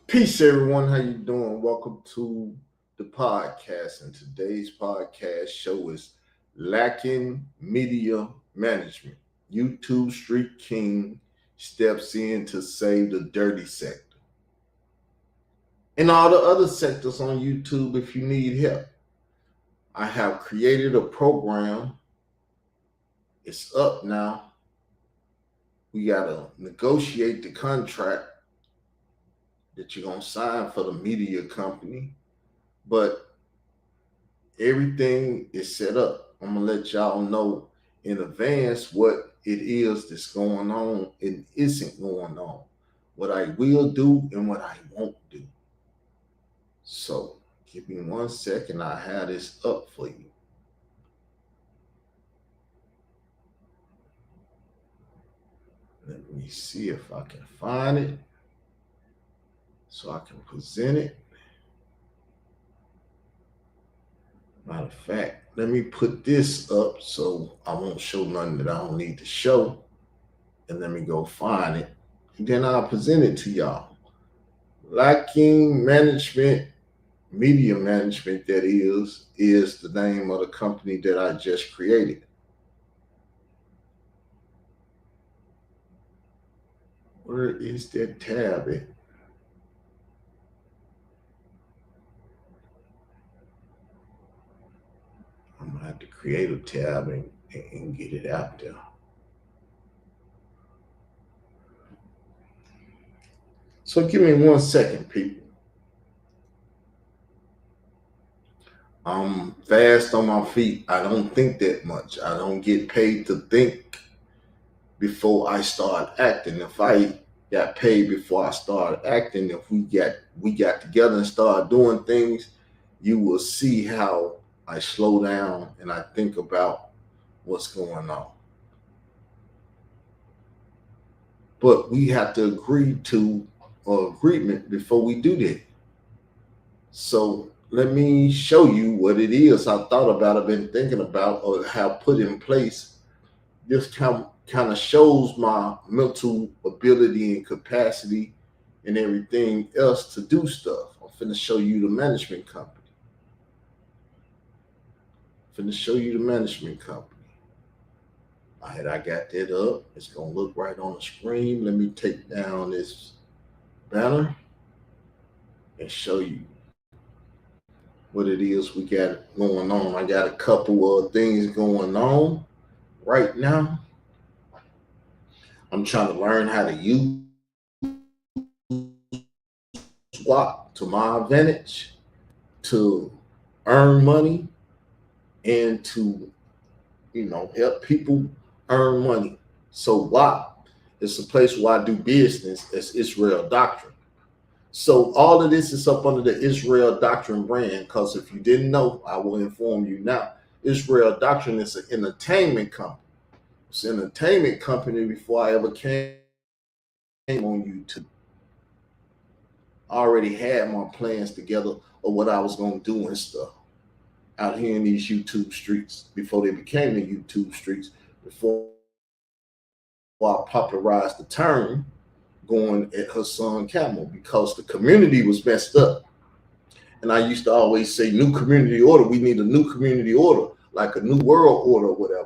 Peace, everyone. How you doing? Welcome to the podcast. And today's podcast show is Lacking Media Management. YouTube Street King steps in to save the dirty sector. And all the other sectors on YouTube if you need help. I have created a program. It's up now. We got to negotiate the contract that you're going to sign for the media company. But everything is set up. I'm going to let y'all know in advance what it is that's going on and isn't going on, what I will do and what I won't do. So give me 1 second. I have this up for you. Let me see if I can find it so I can present it. Matter of fact, let me put this up so I won't show nothing that I don't need to show. And let me go find it. And then I'll present it to y'all. Lacking Management, Media Management, that is the name of the company that I just created. Where is that tab at? I'm going to have to create a tab and get it out there. So give me 1 second, people. I'm fast on my feet. I don't think that much. I don't get paid to think before I start acting. If I got paid before I started acting, if we got together and started doing things, you will see how I slow down and I think about what's going on. But we have to agree to an agreement before we do that. So let me show you what it is I thought about, I've been thinking about, or have put in place. This kind of shows my mental ability and capacity and everything else to do stuff. I'm finna show you the management company. All right, I got that up. It's gonna look right on the screen. Let me take down this banner and show you what it is we got going on. I got a couple of things going on right now. I'm trying to learn how to use swap to my advantage to earn money and to help people earn money. So WAP is a place where I do business as Israel Doctrine. So all of this is up under the Israel Doctrine brand, because if you didn't know, I will inform you now. Israel Doctrine is an entertainment company. It's an entertainment company before I ever came on YouTube. I already had my plans together of what I was going to do and stuff out here in these YouTube streets before they became the YouTube streets, before I popularized the term going at Hassan Camel, because the community was messed up. And I used to always say, new community order. We need a new community order, like a new world order or whatever.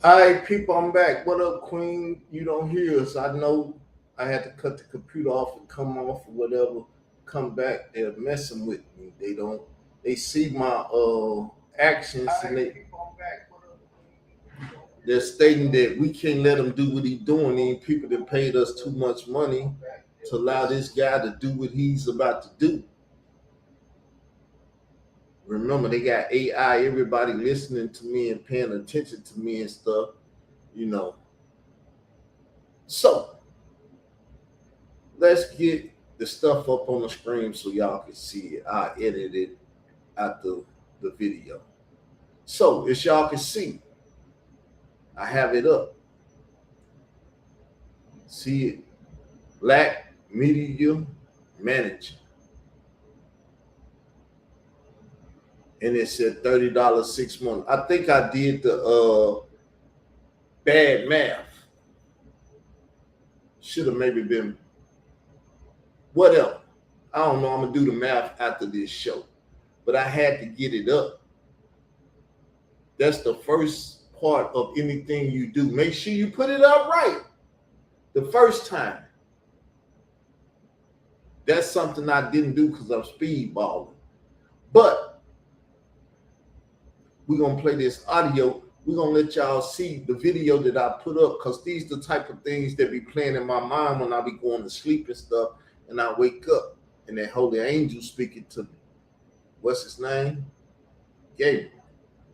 All right, people, I'm back. What up, Queen? You don't hear us. I know I had to cut the computer off and come off or whatever. Come back. They're messing with me. They don't. They see my actions and they're stating that we can't let him do what he's doing. These people that paid us too much money to allow this guy to do what he's about to do. Remember, they got AI. Everybody listening to me and paying attention to me and stuff. You know. So let's get the stuff up on the screen so y'all can see it. I edited it out the video. So as y'all can see, I have it up. See it? Black Media Manager. And it said $30 6 months. I think I did the bad math. Should have maybe been whatever. I don't know. I'm gonna do the math after this show. But I had to get it up. That's the first part of anything you do. Make sure you put it up right the first time. That's something I didn't do because I'm speedballing. But we're going to play this audio. We're going to let y'all see the video that I put up because these are the type of things that be playing in my mind when I be going to sleep and stuff. And I wake up and that holy angel speaking to me. What's his name? Gabriel.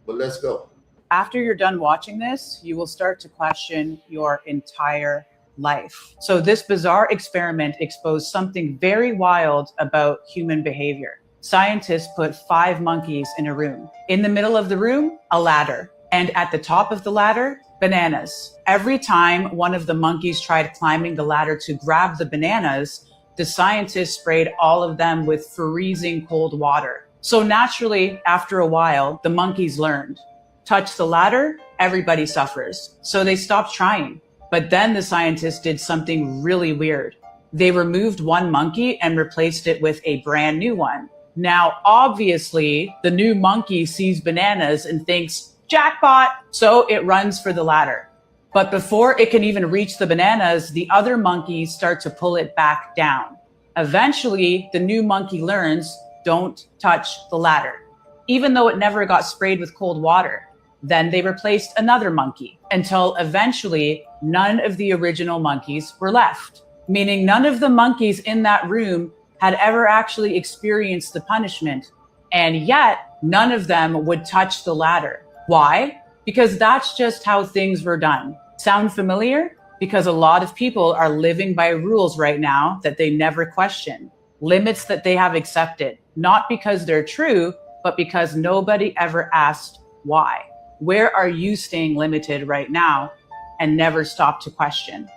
But let's go. After you're done watching this, you will start to question your entire life. So this bizarre experiment exposed something very wild about human behavior. Scientists put 5 monkeys in a room. In the middle of the room, a ladder. And at the top of the ladder, bananas. Every time one of the monkeys tried climbing the ladder to grab the bananas, the scientists sprayed all of them with freezing cold water. So naturally, after a while, the monkeys learned. Touch the ladder, everybody suffers. So they stopped trying. But then the scientists did something really weird. They removed one monkey and replaced it with a brand new one. Now, obviously, the new monkey sees bananas and thinks, jackpot! So it runs for the ladder. But before it can even reach the bananas, the other monkeys start to pull it back down. Eventually, the new monkey learns, don't touch the ladder, even though it never got sprayed with cold water. Then they replaced another monkey until eventually none of the original monkeys were left, meaning none of the monkeys in that room had ever actually experienced the punishment, and yet none of them would touch the ladder. Why? Because that's just how things were done. Sound familiar? Because a lot of people are living by rules right now that they never question, limits that they have accepted, not because they're true, but because nobody ever asked why. Where are you staying limited right now and never stop to question?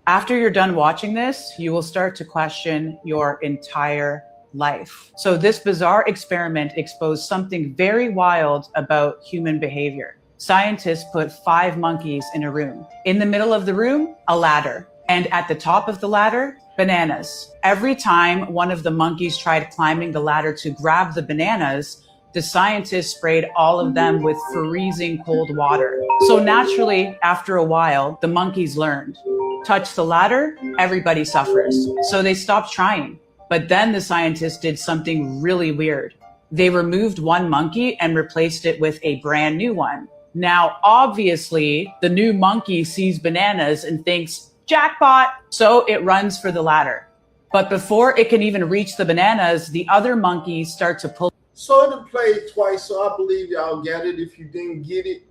After you're done watching this, you will start to question your entire life. So this bizarre experiment exposed something very wild about human behavior. Scientists put 5 monkeys in a room. In the middle of the room, a ladder. And at the top of the ladder, bananas. Every time one of the monkeys tried climbing the ladder to grab the bananas, the scientists sprayed all of them with freezing cold water. So naturally, after a while, the monkeys learned. Touch the ladder, everybody suffers. So they stopped trying. But then the scientists did something really weird. They removed one monkey and replaced it with a brand new one. Now, obviously, the new monkey sees bananas and thinks, jackpot! So it runs for the ladder. But before it can even reach the bananas, the other monkeys start to pull. So it played twice, so I believe y'all got it. If you didn't get it,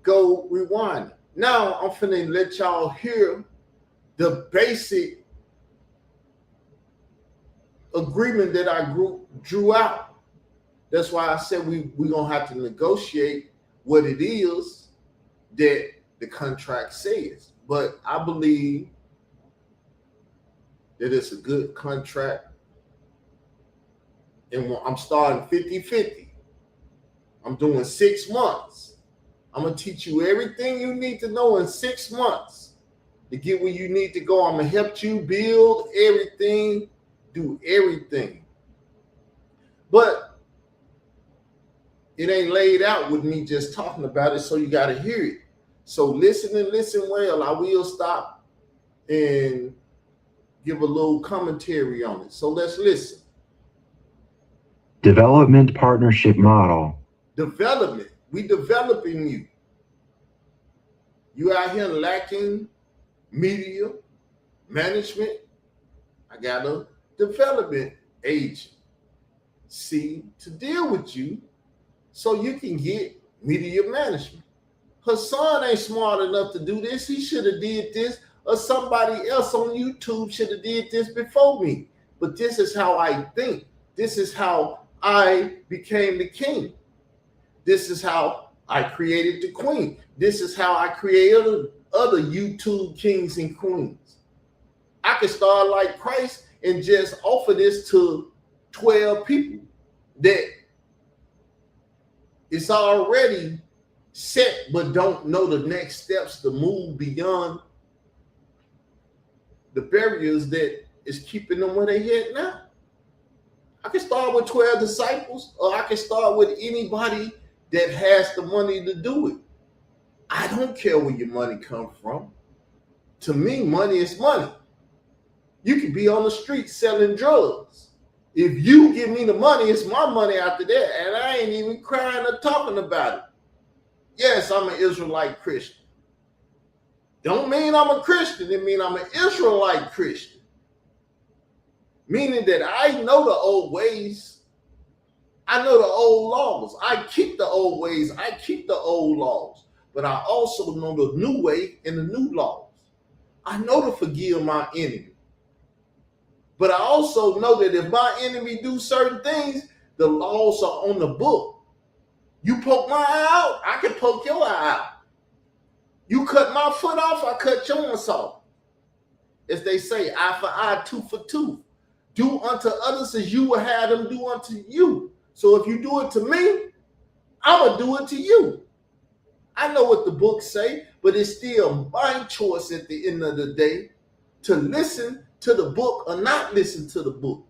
go rewind it. Now I'm finna let y'all hear the basic agreement that I drew out. That's why I said we're gonna have to negotiate what it is that the contract says. But I believe that it's a good contract. And I'm starting 50-50. I'm doing 6 months. I'm going to teach you everything you need to know in 6 months to get where you need to go. I'm going to help you build everything, do everything. But it ain't laid out with me just talking about it, so you got to hear it. So listen and listen well. I will stop and give a little commentary on it. So let's listen. Development partnership model. Development. We developing you. You out here lacking media management. I got a development agency to deal with you so you can get media management. Hassan ain't smart enough to do this. He should have did this, or somebody else on YouTube should have did this before me. But this is how I think. This is how I became the king. This is how I created the queen. This is how I created other YouTube kings and queens. I can start like Christ and just offer this to 12 people that it's already set but don't know the next steps to move beyond the barriers that is keeping them where they at now. I can start with 12 disciples, or I can start with anybody that has the money to do it. I don't care where your money comes from. To me, money is money. You can be on the street selling drugs. If you give me the money, it's my money after that, and I ain't even crying or talking about it. Yes, I'm an Israelite Christian. Don't mean I'm a Christian. It means I'm an Israelite Christian. Meaning that I know the old ways. I know the old laws. I keep the old ways. I keep the old laws. But I also know the new way and the new laws. I know to forgive my enemy. But I also know that if my enemy do certain things, the laws are on the book. You poke my eye out, I can poke your eye out. You cut my foot off, I cut yours off. As they say, eye for eye, tooth for tooth. Do unto others as you will have them do unto you. So if you do it to me, I'm going to do it to you. I know what the books say, but it's still my choice at the end of the day to listen to the book or not listen to the book.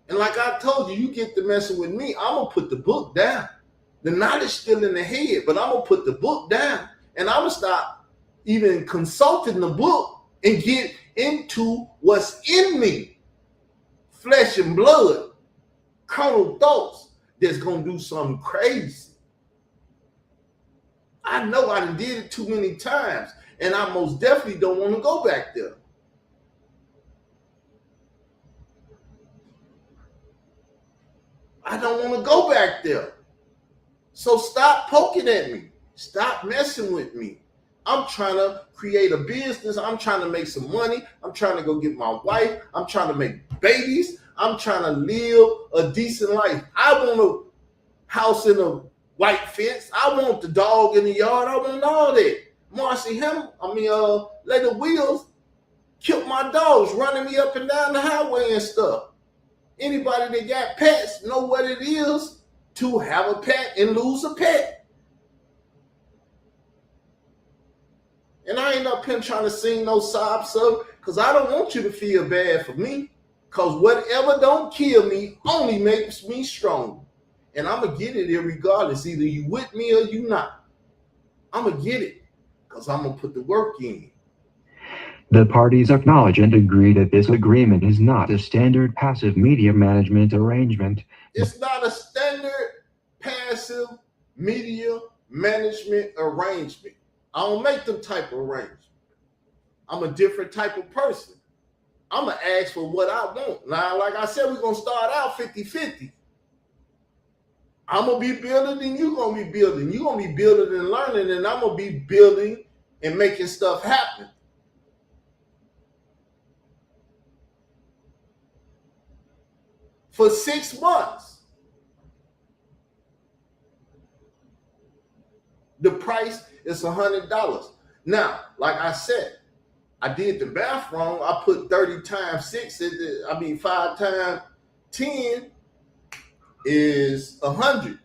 And like I told you, you get to messing with me, I'm going to put the book down. The knowledge still in the head, but I'm going to put the book down. And I'm going to stop even consulting the book and get into what's in me. Flesh and blood, carnal thoughts that's going to do something crazy. I know I done did it too many times, and I most definitely don't want to go back there. I don't want to go back there. So stop poking at me. Stop messing with me. I'm trying to create a business. I'm trying to make some money. I'm trying to go get my wife. I'm trying to make babies. I'm trying to live a decent life. I want a house in a white fence. I want the dog in the yard. I want all that. Lady Wheels killed my dogs running me up and down the highway and stuff. Anybody that got pets know what it is to have a pet and lose a pet. And I ain't up here trying to sing no sob song because I don't want you to feel bad for me. Because whatever don't kill me only makes me strong. And I'm going to get it irregardless. Either you with me or you not. I'm going to get it because I'm going to put the work in. The parties acknowledge and agree that this agreement is not a standard passive media management arrangement. It's not a standard passive media management arrangement. I don't make them type of arrangements. I'm a different type of person. I'm going to ask for what I want. Now, like I said, we're going to start out 50-50. I'm going to be building and you're going to be building. You're going to be building and learning, and I'm going to be building and making stuff happen. For 6 months. The price is $100. Now, like I said, I did the math wrong. I put 30 times 6, 5 times 10 is 100.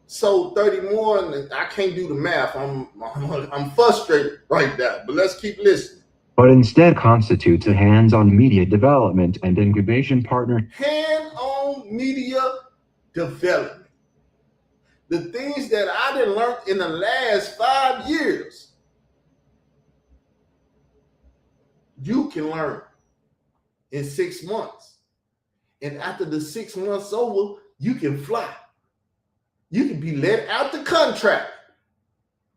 So 30 more, and I can't do the math. I'm frustrated right now, but let's keep listening. But instead constitutes a hands-on media development and incubation partner. Hand-on media development. the things that I done learned in the last 5 years, you can learn in 6 months. And after the 6 months over, you can fly. You can be let out the contract.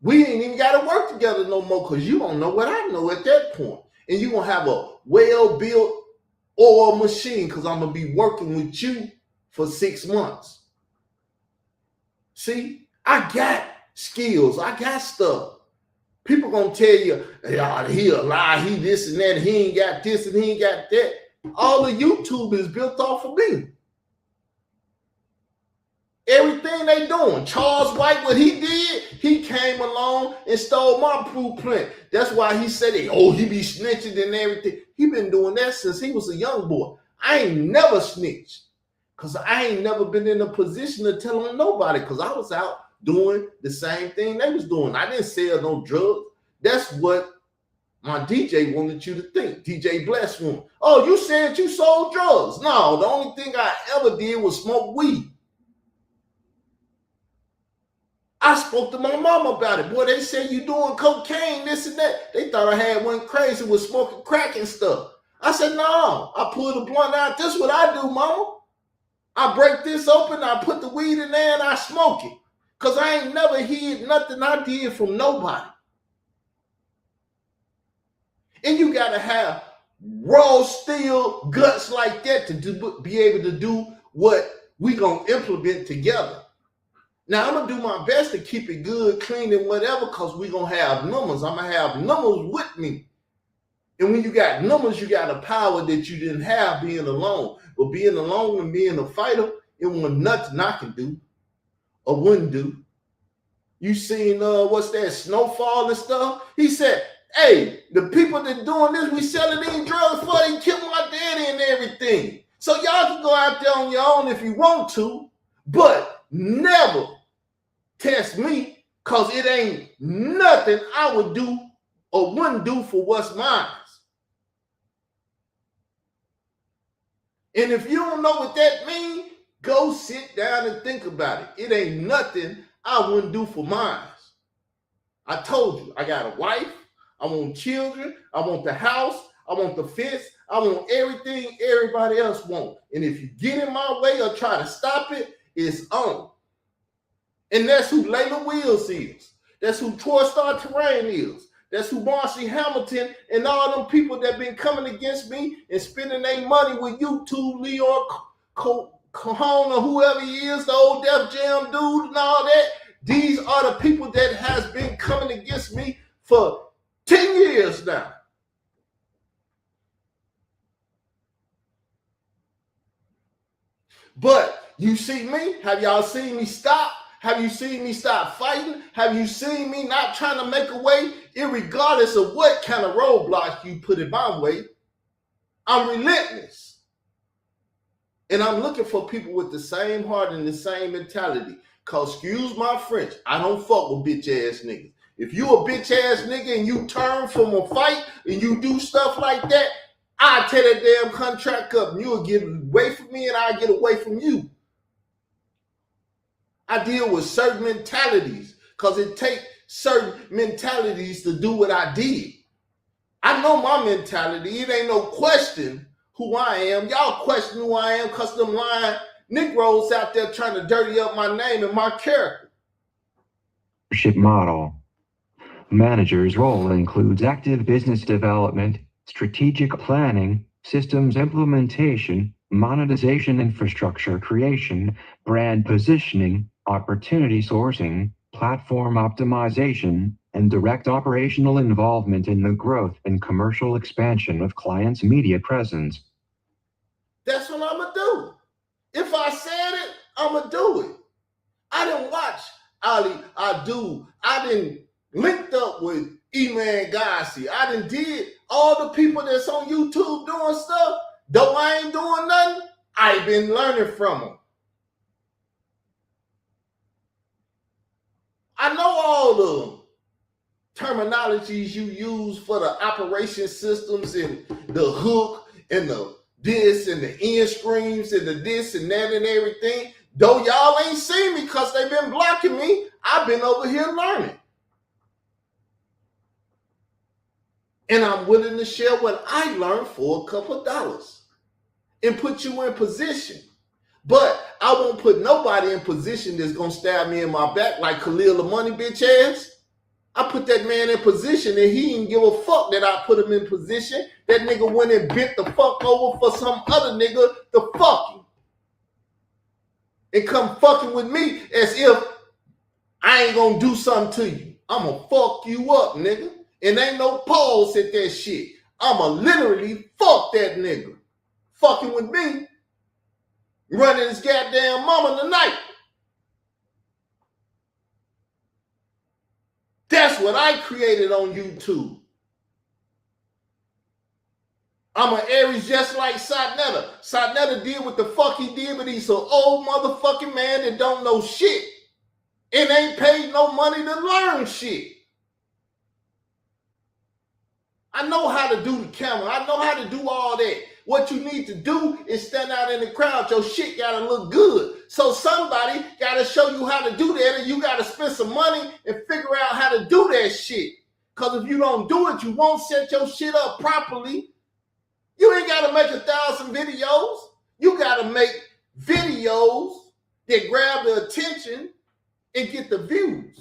We ain't even got to work together no more because you don't know what I know at that point. And you're going to have a well-built oil machine because I'm going to be working with you for 6 months. See, I got skills. I got stuff. People going to tell you, hey, he a lie, he this and that, he ain't got this and he ain't got that. All of YouTube is built off of me. Everything they doing. Charles White, what he did, he came along and stole my blueprint. That's why he said, he be snitching and everything. He been doing that since he was a young boy. I ain't never snitched because I ain't never been in a position to tell on nobody because I was out doing the same thing they was doing. I didn't sell no drugs. That's what my DJ wanted you to think. DJ Bless one. Oh, you said you sold drugs. No, the only thing I ever did was smoke weed. I spoke to my mom about it. Boy, they say you doing cocaine, this and that. They thought I had one crazy with smoking crack and stuff. I said, no, I pulled the blunt out. This is what I do, mama. I break this open, I put the weed in there, and I smoke it. Because I ain't never hid nothing I did from nobody. And you got to have raw steel guts like that to be able to do what we going to implement together. Now, I'm going to do my best to keep it good, clean, and whatever, because we're going to have numbers. I'm going to have numbers with me. And when you got numbers, you got a power that you didn't have being alone. But being alone and being a fighter, it wasn't nothing I can do or wouldn't do. You seen, what's that, Snowfall and stuff? He said, hey, the people that doing this, we selling these drugs for, they kill my daddy and everything. So y'all can go out there on your own if you want to, but never test me because it ain't nothing I would do or wouldn't do for what's mine. And if you don't know what that means, go sit down and think about it. It ain't nothing I wouldn't do for mine. I told you, I got a wife, I want children, I want the house, I want the fence, I want everything everybody else wants. And if you get in my way or try to stop it, it's on. And that's who Layla Wills is. That's who Troy Star Terrain is. That's who Marcy Hamilton and all them people that been coming against me and spending their money with YouTube, Leon Cajon or whoever he is, the old Def Jam dude and all that. These are the people that has been coming against me for 10 years now. But you see me? Have y'all seen me stop? Have you seen me stop fighting? Have you seen me not trying to make a way? Irregardless of what kind of roadblocks you put in my way, I'm relentless. And I'm looking for people with the same heart and the same mentality. Cause excuse my French, I don't fuck with bitch ass niggas. If you a bitch ass nigga and you turn from a fight and you do stuff like that, I tear that damn contract up and you'll get away from me and I'll get away from you. I deal with certain mentalities because it takes certain mentalities to do what I did. I know my mentality. It ain't no question who I am. Y'all question who I am because them lying Negroes out there trying to dirty up my name and my character. Leadership model. Manager's role includes active business development, strategic planning, systems implementation, monetization infrastructure creation, brand positioning, opportunity sourcing, platform optimization, and direct operational involvement in the growth and commercial expansion of clients' media presence. That's what I'm going to do. If I said it, I'm going to do it. I didn't watch Ali Adu. I didn't linked up with E-Man Gassi. I done did all the people that's on YouTube doing stuff. Though I ain't doing nothing, I've been learning from them. I know all the terminologies you use for the operation systems and the hook and the this and the end streams and the this and that and everything. Though y'all ain't seen me because they've been blocking me, I've been over here learning. And I'm willing to share what I learned for a couple of dollars and put you in position. But I won't put nobody in position that's going to stab me in my back like Khalil the money bitch ass. I put that man in position and he didn't give a fuck that I put him in position. That nigga went and bent the fuck over for some other nigga to fuck him. And come fucking with me as if I ain't gonna do something to you. I'ma fuck you up, nigga. And ain't no pause at that shit. I'ma literally fuck that nigga. Fucking with me. Running his goddamn mama tonight. That's what I created on YouTube. I'm an Aries just like Satnetta. Satnetta did what the fuck he did, but he's an old motherfucking man that don't know shit. And ain't paid no money to learn shit. I know how to do the camera. I know how to do all that. What you need to do is stand out in the crowd. Your shit gotta look good. So somebody gotta show you how to do that, and you gotta spend some money and figure out how to do that shit. Because if you don't do it, you won't set your shit up properly. You ain't gotta make 1,000 videos. You gotta make videos that grab the attention and get the views.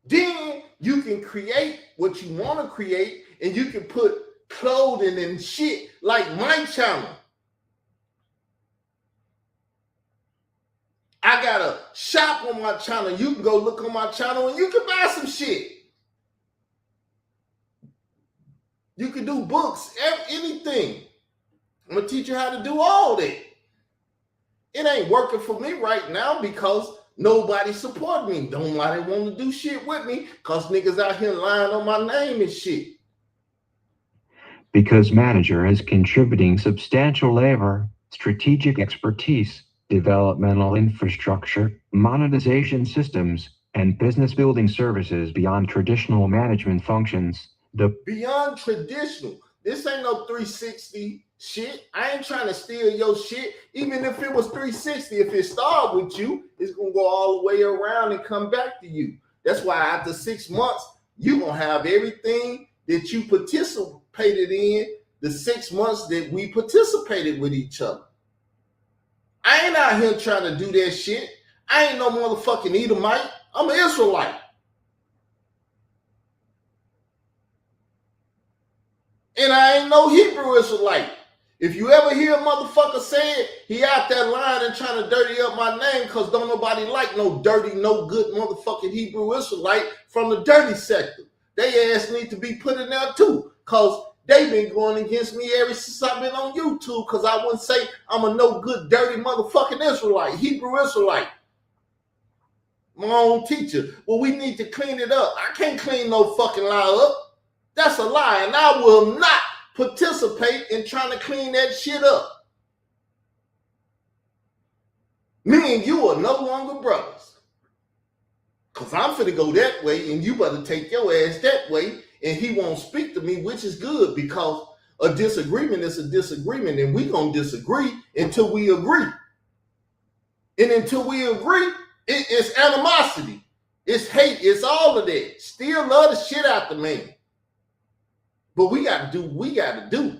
Then you can create what you want to create, and you can put clothing and shit like my channel. I got a shop on my channel. You can go look on my channel and you can buy some shit. You can do books, anything. I'm going to teach you how to do all that. It ain't working for me right now because nobody support me. Don't nobody want to do shit with me because niggas out here lying on my name and shit. Because manager is contributing substantial labor, strategic expertise, developmental infrastructure, monetization systems, and business building services beyond traditional management functions. Beyond traditional. This ain't no 360 shit. I ain't trying to steal your shit. Even if it was 360, if it started with you, it's going to go all the way around and come back to you. That's why after 6 months, you're going to have everything that you participated in the 6 months that we participated with each other. I ain't out here trying to do that shit. I ain't no motherfucking Edomite. I'm an Israelite. And I ain't no Hebrew Israelite. If you ever hear a motherfucker say it, he out there lying and trying to dirty up my name because don't nobody like no dirty, no good motherfucking Hebrew Israelite from the dirty sector. They ass need to be put in there too because they been going against me ever since I've been on YouTube because I wouldn't say I'm a no good, dirty motherfucking Israelite, Hebrew Israelite. My own teacher. Well, we need to clean it up. I can't clean no fucking lie up. That's a lie, and I will not participate in trying to clean that shit up. Me and you are no longer brothers. Because I'm finna go that way, and you better take your ass that way, and he won't speak to me, which is good, because a disagreement is a disagreement, and we gonna disagree until we agree. And until we agree, it's animosity. It's hate. It's all of that. Still love the shit out the man. But we got to do what we got to do.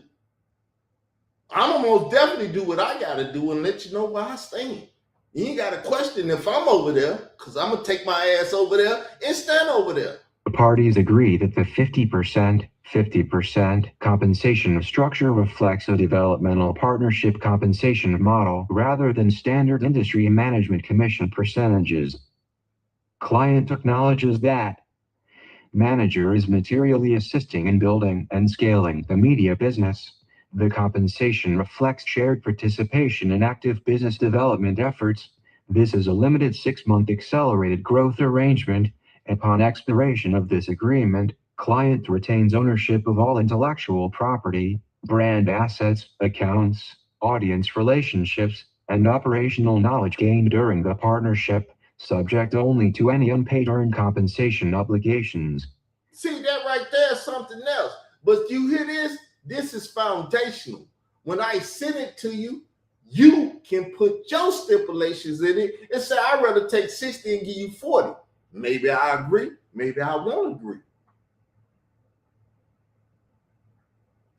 I'm gonna most definitely do what I got to do and let you know where I stand. You ain't got to question if I'm over there, because I'm going to take my ass over there and stand over there. The parties agree that the 50% compensation structure reflects a developmental partnership compensation model rather than standard industry management commission percentages. Client acknowledges that manager is materially assisting in building and scaling the media business. The compensation reflects shared participation in active business development efforts. This is a limited 6-month accelerated growth arrangement. Upon expiration of this agreement, client retains ownership of all intellectual property, brand assets, accounts, audience relationships, and operational knowledge gained during the partnership, subject only to any unpaid earned compensation obligations. See, that right there is something else. But you hear this? This is foundational. when I send it to you, you can put your stipulations in it and say, I'd rather take 60 and give you 40. Maybe I agree. Maybe I won't agree.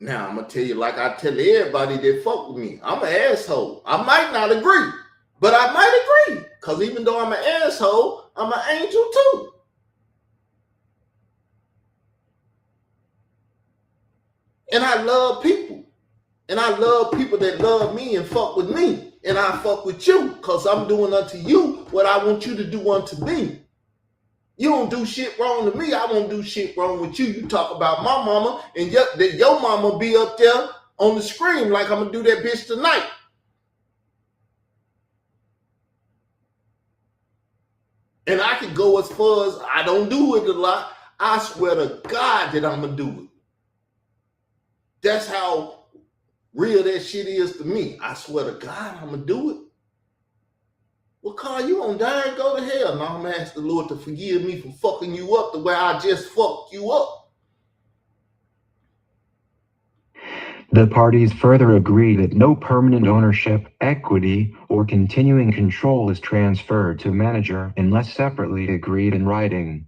Now, I'm going to tell you, like I tell everybody that fuck with me, I'm an asshole. I might not agree, but I might agree. Because even though I'm an asshole, I'm an angel too. And I love people. And I love people that love me and fuck with me. And I fuck with you because I'm doing unto you what I want you to do unto me. You don't do shit wrong to me. I won't do shit wrong with you. You talk about my mama and your mama be up there on the screen like I'm going to do that bitch tonight. And I can go as far as I don't do it a lot. I swear to God that I'm going to do it. That's how real that shit is to me. I swear to God, I'm going to do it. Well, Carl, you gonna die and go to hell. No, I'm gonna ask the Lord to forgive me for fucking you up the way I just fucked you up. The parties further agree that no permanent ownership, equity, or continuing control is transferred to manager unless separately agreed in writing.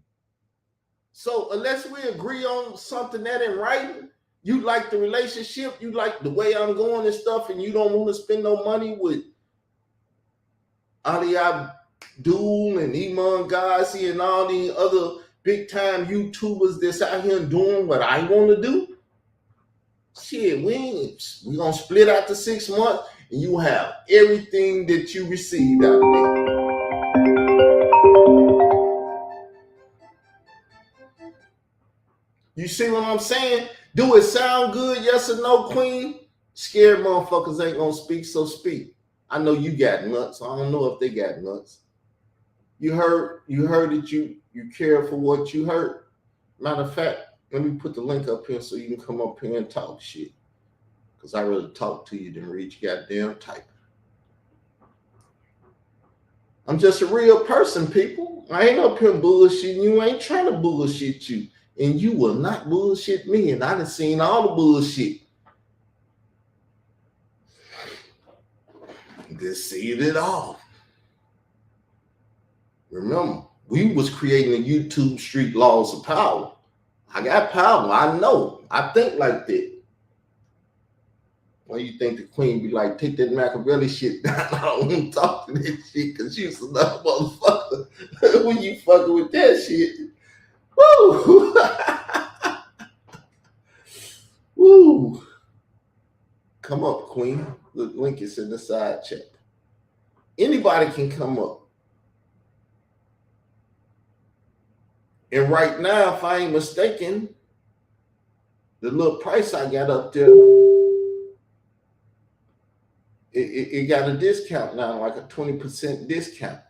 So unless we agree on something that in writing, you like the relationship, you like the way I'm going and stuff, and you don't want to spend no money with Ali Abdul and Iman Ghazi and all these other big time YouTubers that's out here doing what I want to do. Shit, we gonna split out the 6 months and you have everything that you received out of it. You see what I'm saying? Do it sound good? Yes or no, Queen? Scared motherfuckers ain't gonna speak, so speak. I know you got nuts. I don't know if they got nuts. You heard that you care for what you heard. Matter of fact, let me put the link up here so you can come up here and talk shit. Because I'd rather talk to you than read your goddamn type. I'm just a real person, people. I ain't up here bullshitting you. I ain't trying to bullshit you. And you will not bullshit me. And I done seen all the bullshit. Just seen it all. Remember, we was creating the YouTube street laws of power. I got power. I know. I think like that. Why you think the Queen be like, take that Machiavelli shit down? I don't want to talk to that shit because you's another motherfucker. When you fucking with that shit. Woo! Woo! Come up, Queen. The link is in the side chat. Anybody can come up. And right now, if I ain't mistaken, the little price I got up there, it got a discount now, like a 20% discount.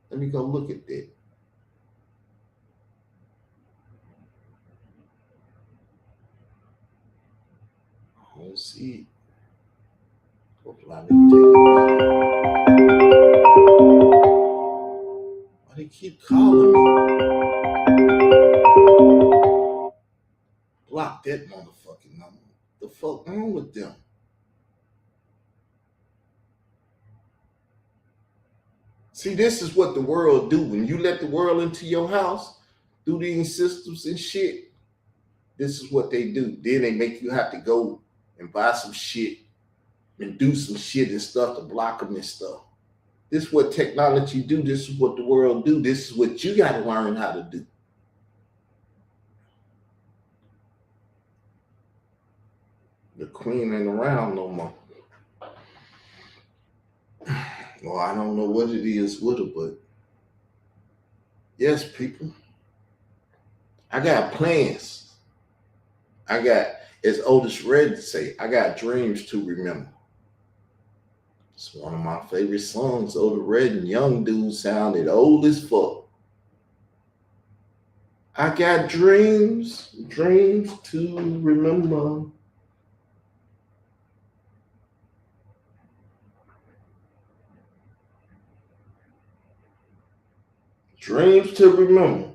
Let me go look at that. I don't see it. Why they keep calling me? Block that motherfucking number. The fuck wrong with them? See, this is what the world do. When you let the world into your house, through these systems and shit, this is what they do. Then they make you have to go and buy some shit and do some shit and stuff to block them and stuff. This is what technology do. This is what the world do. This is what you got to learn how to do. The Queen ain't around no more. Well, I don't know what it is with her, but yes, people, I got plans. I got, as Otis Red to say, I got dreams to remember. It's one of my favorite songs. Otis Red and young dude sounded old as fuck. I got dreams to remember. Dreams to remember.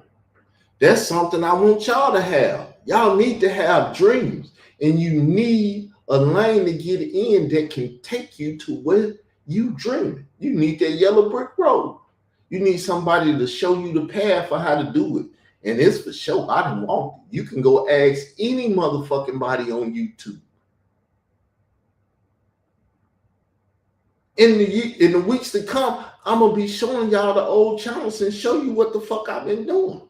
That's something I want y'all to have. Y'all need to have dreams. and you need a lane to get in that can take you to where you dreaming. You need that yellow brick road. You need somebody to show you the path for how to do it. And it's for sure. I didn't want it. You can go ask any motherfucking body on YouTube. In the weeks to come, I'm gonna be showing y'all the old channels and show you what the fuck I've been doing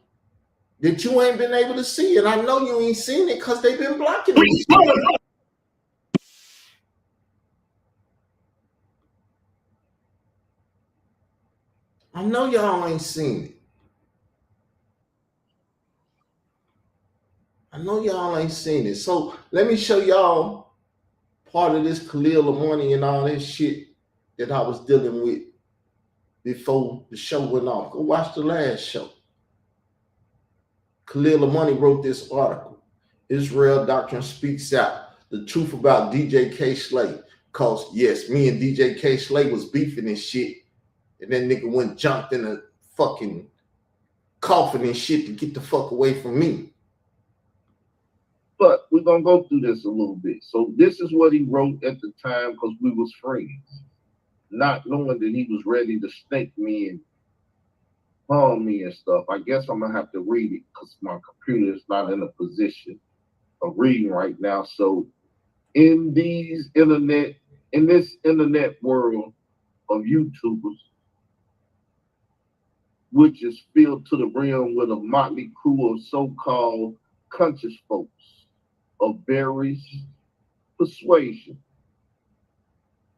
that you ain't been able to see. And I know you ain't seen it because they've been blocking it. I know y'all ain't seen it. I know y'all ain't seen it. So let me show y'all part of this Khalil money and all that shit that I was dealing with before the show went off. Go watch the last show. Khalil Money wrote this article. Israel Doctrine Speaks Out. The truth about DJ K. Slay. Cause yes, me and DJ K. Slay was beefing and shit. And that nigga went jumped in a fucking coffin and shit to get the fuck away from me. But we're going to go through this a little bit. So this is what he wrote at the time because we was friends. Not knowing that he was ready to stake me and harm me and stuff. I guess I'm going to have to read it because my computer is not in a position of reading right now. So in this internet world of YouTubers, which is filled to the brim with a motley crew of so-called conscious folks of various persuasion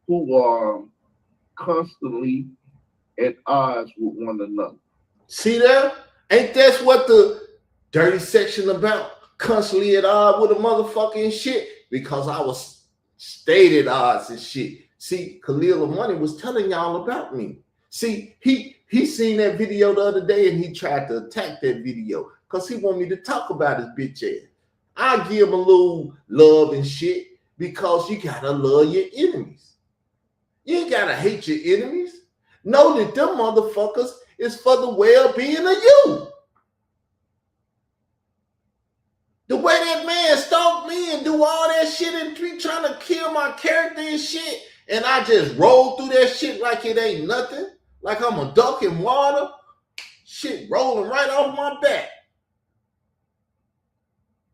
who are constantly at odds with one another. See that? Ain't that what the dirty section about? Constantly at odds with a motherfucking shit. Because I was stayed at odds and shit. See, Khalil Money was telling y'all about me. See, he seen that video the other day and he tried to attack that video because he wanted me to talk about his bitch ass. I give him a little love and shit because you gotta love your enemies. You ain't gotta hate your enemies. Know that them motherfuckers is for the well-being of you. The way that man stalked me and do all that shit and be trying to kill my character and shit, and I just roll through that shit like it ain't nothing, like I'm a duck in water, shit rolling right off my back.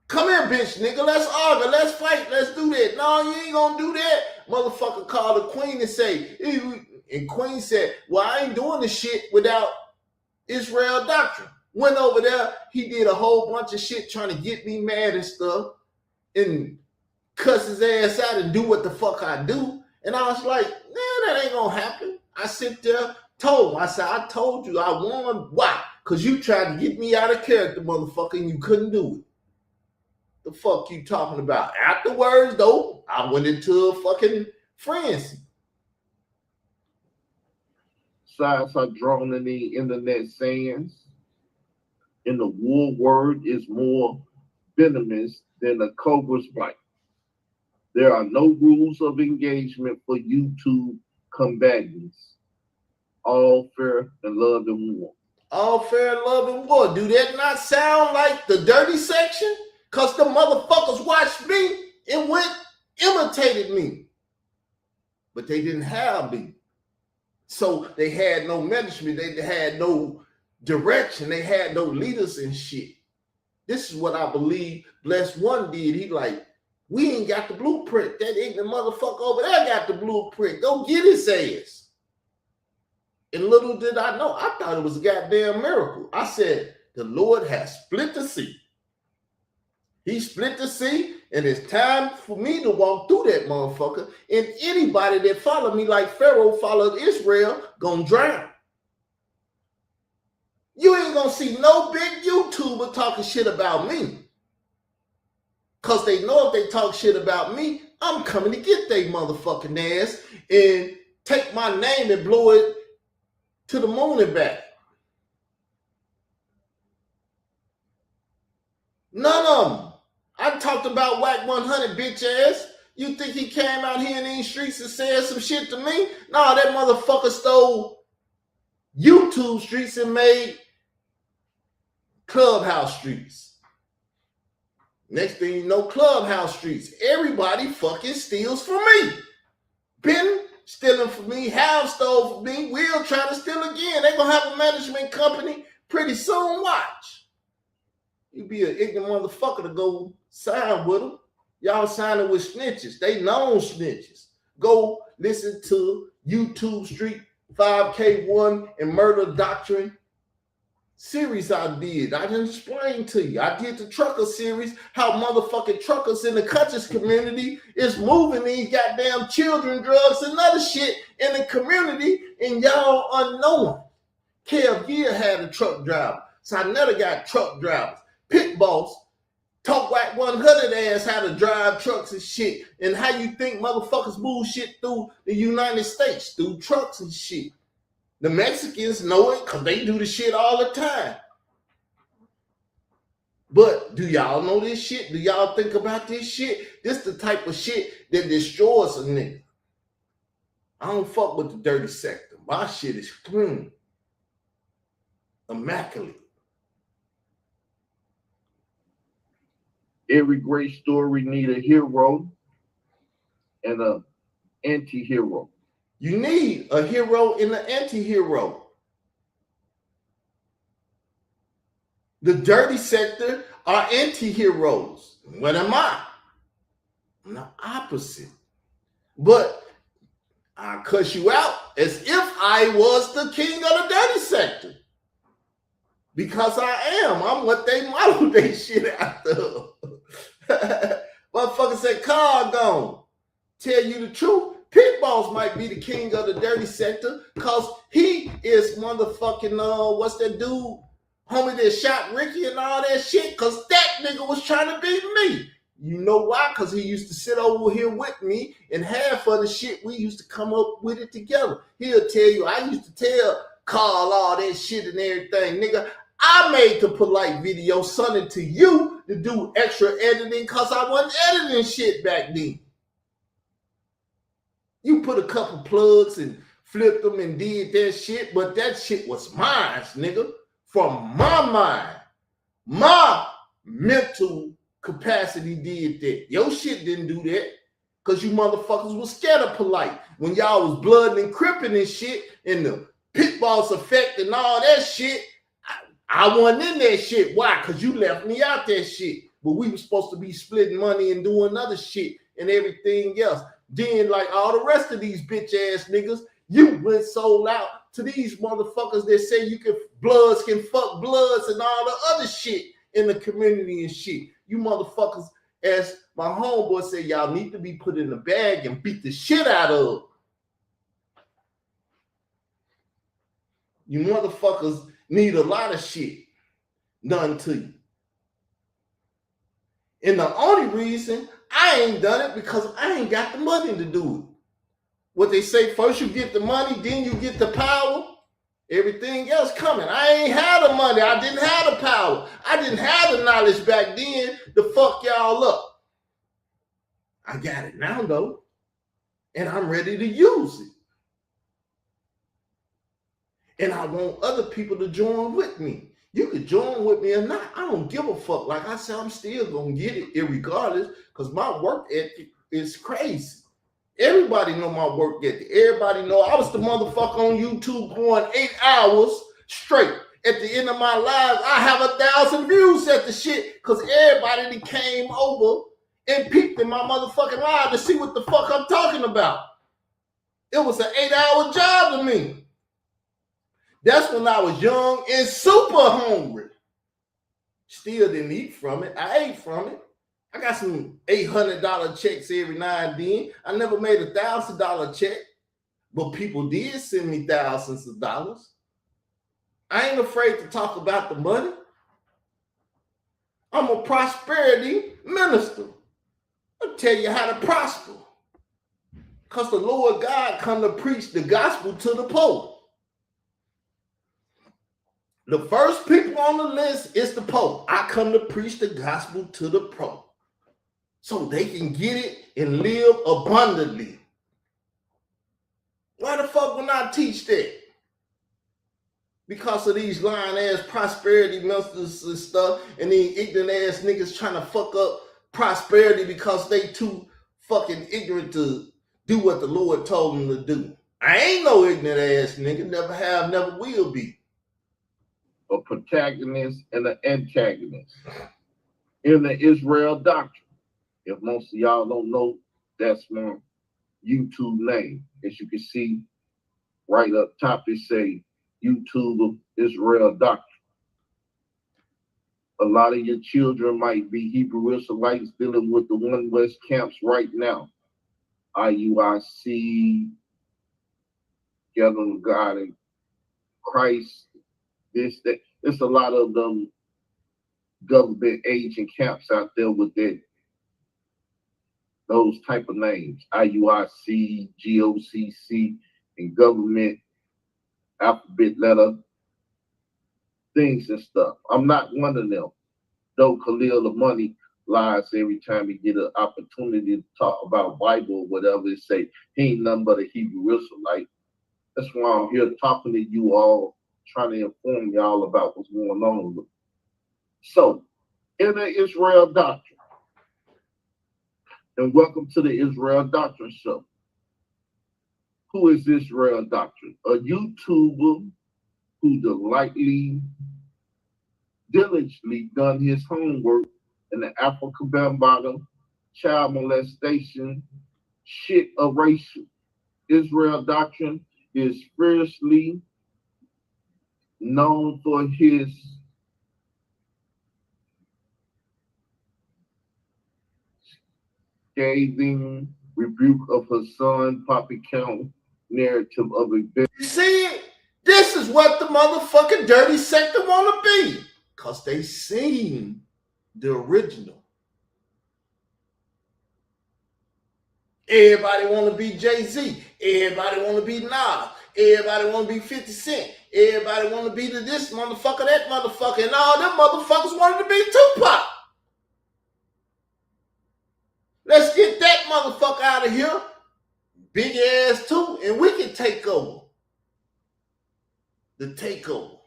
Come here, bitch, nigga. Let's argue. Let's fight. Let's do that. No, you ain't gonna do that. Motherfucker called the queen and say, and queen said, well, I ain't doing this shit without Israel Doctrine. Went over there. He did a whole bunch of shit trying to get me mad and stuff and cuss his ass out and do what the fuck I do. And I was like, nah, that ain't gonna happen. I sit there, told him. I said, I told you I won. Why? Because you tried to get me out of character, motherfucker, and you couldn't do it. The fuck you talking about? Afterwards, though, I went into a fucking frenzy. Sides are drawn in the internet sayings, and the war word is more venomous than a cobra's bite. There are no rules of engagement for YouTube combatants. All fair and love and war. All fair and love and war. Do that not sound like the dirty section? Because the motherfuckers watched me and imitated me. But they didn't have me. So they had no management. They had no direction. They had no leaders and shit. This is what I believe Bless One did. He like, we ain't got the blueprint. That ignorant motherfucker over there got the blueprint. Go get his ass. And little did I know, I thought it was a goddamn miracle. I said, the Lord has split the sea. He split the sea, and it's time for me to walk through that motherfucker. And anybody that followed me like Pharaoh followed Israel, gonna drown. You ain't gonna see no big YouTuber talking shit about me. Because they know if they talk shit about me, I'm coming to get they motherfucking ass and take my name and blow it to the moon and back. None of them. I talked about Whack 100, bitch ass. You think he came out here in these streets and said some shit to me? No, that motherfucker stole YouTube streets and made Clubhouse streets. Next thing you know, Clubhouse streets. Everybody fucking steals from me. Ben stealing from me. Hal stole from me. Will trying to steal again. They're going to have a management company pretty soon. Watch. You be an ignorant motherfucker to go sign with them. Y'all signing with snitches. They known snitches. Go listen to YouTube Street 5K1 and Murder Doctrine series I did. I didn't explain to you. I did the trucker series, how motherfucking truckers in the conscious community is moving these goddamn children, drugs, and other shit in the community, and y'all unknowing. Kev Gear had a truck driver, so I never got truck drivers. Pit Boss Talk Whack 100 ass how to drive trucks and shit, and how you think motherfuckers move shit through the United States, through trucks and shit. The Mexicans know it because they do the shit all the time. But do y'all know this shit? Do y'all think about this shit? This the type of shit that destroys a nigga. I don't fuck with the dirty sector. My shit is clean. Immaculate. Every great story need a hero and an anti-hero. You need a hero and an anti-hero. The dirty sector are anti-heroes. What am I? I'm the opposite. But I cuss you out as if I was the king of the dirty sector. Because I am. I'm what they model they shit after. Motherfucker said, Carl gone. Tell you the truth. Pit Boss might be the king of the dirty sector because he is motherfucking, what's that dude? Homie that shot Ricky and all that shit because that nigga was trying to beat me. You know why? Because he used to sit over here with me and half of the shit we used to come up with it together. He'll tell you, I used to tell Carl all that shit and everything. Nigga, I made the polite video, sent it to you to do extra editing because I wasn't editing shit back then. You put a couple plugs and flipped them and did that shit, but that shit was mine, nigga. From my mind. My mental capacity did that. Your shit didn't do that because you motherfuckers was scared of polite. When y'all was blood and cripping and shit and the Pit Boss effect and all that shit, I wasn't in that shit. Why? Because you left me out that shit. But we were supposed to be splitting money and doing other shit and everything else. Then, like all the rest of these bitch ass niggas, you went sold out to these motherfuckers that say you can bloods can fuck bloods and all the other shit in the community and shit. You motherfuckers, as my homeboy said, y'all need to be put in a bag and beat the shit out of. You motherfuckers need a lot of shit done to you. And the only reason I ain't done it because I ain't got the money to do it. What they say, first you get the money, then you get the power. Everything else coming. I ain't had the money. I didn't have the power. I didn't have the knowledge back then to fuck y'all up. I got it now, though. And I'm ready to use it. And I want other people to join with me. You could join with me or not. I don't give a fuck. Like I said, I'm still going to get it irregardless because my work ethic is crazy. Everybody know my work ethic. Everybody know I was the motherfucker on YouTube going 8 hours straight. At the end of my life, I have 1,000 views at the shit because everybody that came over and peeked in my motherfucking live to see what the fuck I'm talking about. It was an 8-hour job to me. That's when I was young and super hungry. Still didn't eat from it. I ate from it. I got some $800 checks every now and then. I never made a $1,000 check, but people did send me thousands of dollars. I ain't afraid to talk about the money. I'm a prosperity minister. I'll tell you how to prosper. Because the Lord God come to preach the gospel to the poor. The first people on the list is the poor. I come to preach the gospel to the poor so they can get it and live abundantly. Why the fuck would I teach that? because of these lying ass prosperity ministers and stuff, and these ignorant ass niggas trying to fuck up prosperity because they too fucking ignorant to do what the Lord told them to do. I ain't no ignorant ass nigga, never have, never will be. A protagonist and an antagonist in the Israel doctrine. If most of y'all don't know, that's my YouTube name. As you can see right up top, it say YouTube of Israel doctrine. A lot of your children might be Hebrew Israelites dealing with the One West camps right now. IUIC, Gathering God in Christ, this, that. There's a lot of them government agent camps out there with those type of names. IUIC, GOCC, and government alphabet letter things and stuff. I'm not one of them. Though Khalil the money lies every time he get an opportunity to talk about Bible or whatever, it say he ain't nothing but a Hebrew Israelite. That's why I'm here talking to you all, trying to inform y'all about what's going on with it. So, in the Israel Doctrine, and welcome to the Israel Doctrine Show. Who is Israel Doctrine? A YouTuber who diligently done his homework in the Africa Bambaataa child molestation shit erasure. Israel Doctrine is fiercely known for his scathing rebuke of her son, Poppy Count narrative of events. You see, this is what the motherfucking dirty sector want to be, because they seen the original. Everybody want to be Jay-Z. Everybody want to be Nas. Everybody want to be 50 Cent. Everybody want to be this motherfucker, that motherfucker, and all them motherfuckers wanted to be Tupac. Let's get that motherfucker out of here, big ass too, and we can take over. The takeover.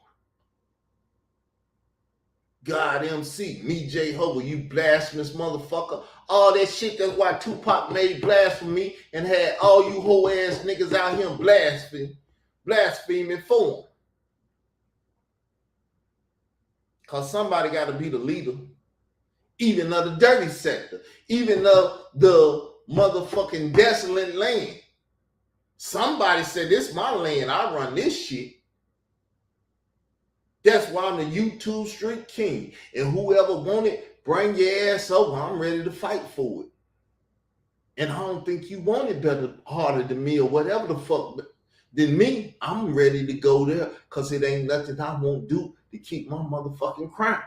God MC, me Jehovah, you blasphemous motherfucker. All that shit, that's why Tupac made Blasphemy and had all you hoe ass niggas out here blaspheming for him. Cause somebody gotta be the leader. Even of the dirty sector. Even of the motherfucking desolate land. Somebody said, this is my land, I run this shit. That's why I'm the YouTube street king. And whoever want it, bring your ass over. I'm ready to fight for it. And I don't think you want it better, harder than me or whatever the fuck than me. I'm ready to go there because it ain't nothing I won't do to keep my motherfucking crime.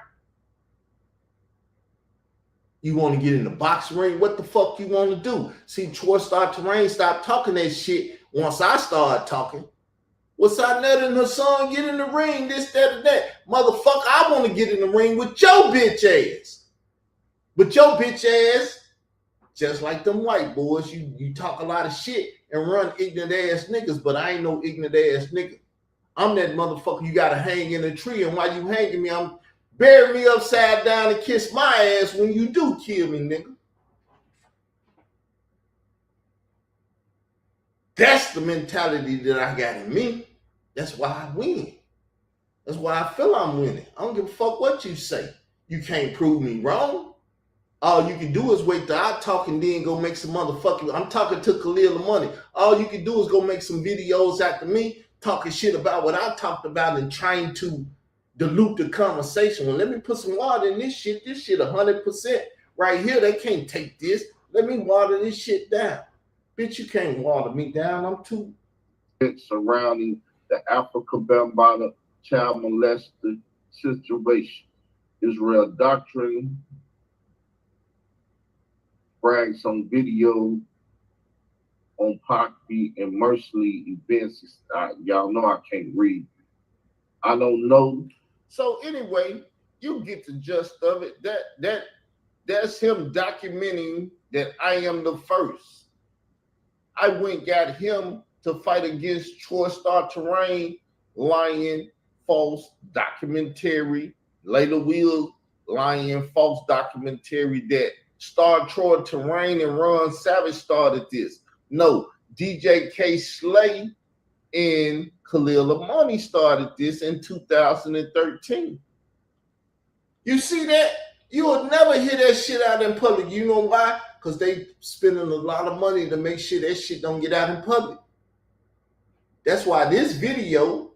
You want to get in the boxing ring? What the fuck you want to do? See, Troy Star Terrain stop talking that shit once I start talking. What's Netta and her son get in the ring, this, that, and that. Motherfucker, I want to get in the ring with your bitch ass. But your bitch ass, just like them white boys, you talk a lot of shit and run ignorant ass niggas, but I ain't no ignorant ass nigga. I'm that motherfucker you gotta hang in a tree, and while you hanging me, I'm bury me upside down and kiss my ass when you do kill me, nigga. That's the mentality that I got in me. That's why I win. That's why I feel I'm winning. I don't give a fuck what you say. You can't prove me wrong. All you can do is wait till I talk and then go make some motherfucking. I'm talking to Khalil the money. All you can do is go make some videos after me talking shit about what I talked about and trying to dilute the conversation. Well, let me put some water in this shit. This shit 100% right here. They can't take this. Let me water this shit down. Bitch, you can't water me down. I'm too. Surrounding the Africa Bambaataa child molester situation. Israel Doctrine brags on video on Poppy and Mercilessly events. Y'all know I can't read. I don't know. So anyway, you get the gist of it. That's him documenting that I am the first. I went got him to fight against Troy Star Terrain, lying false documentary. Layla Will lying false documentary that Star Troy Terrain and Ron Savage started this. No, DJ K. Slay and Khalil Amani started this in 2013. You see that? You will never hear that shit out in public. You know why? Because they spending a lot of money to make sure that shit don't get out in public. That's why this video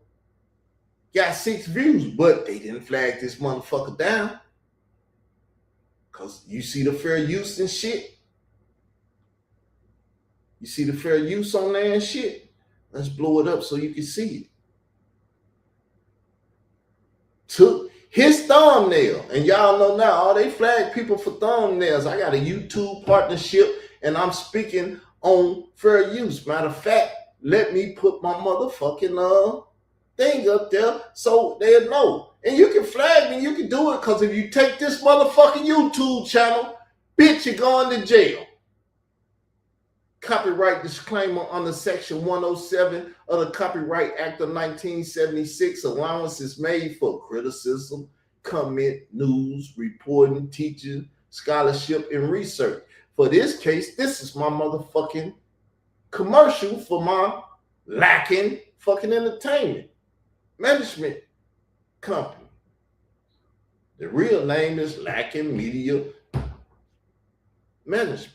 got 6 views, but they didn't flag this motherfucker down. Because you see the fair use and shit. You see the fair use on there and shit. Let's blow it up so you can see it. Took his thumbnail, and y'all know now, they flag people for thumbnails. I got a YouTube partnership, and I'm speaking on fair use. Matter of fact, let me put my motherfucking thing up there so they'll know. And you can flag me, you can do it, because if you take this motherfucking YouTube channel, bitch, you're going to jail. Copyright disclaimer under Section 107 of the Copyright Act of 1976. Allowance is made for criticism, comment, news, reporting, teaching, scholarship, and research. For this case, this is my motherfucking commercial for my lacking fucking entertainment management company. The real name is Lacking Media Management.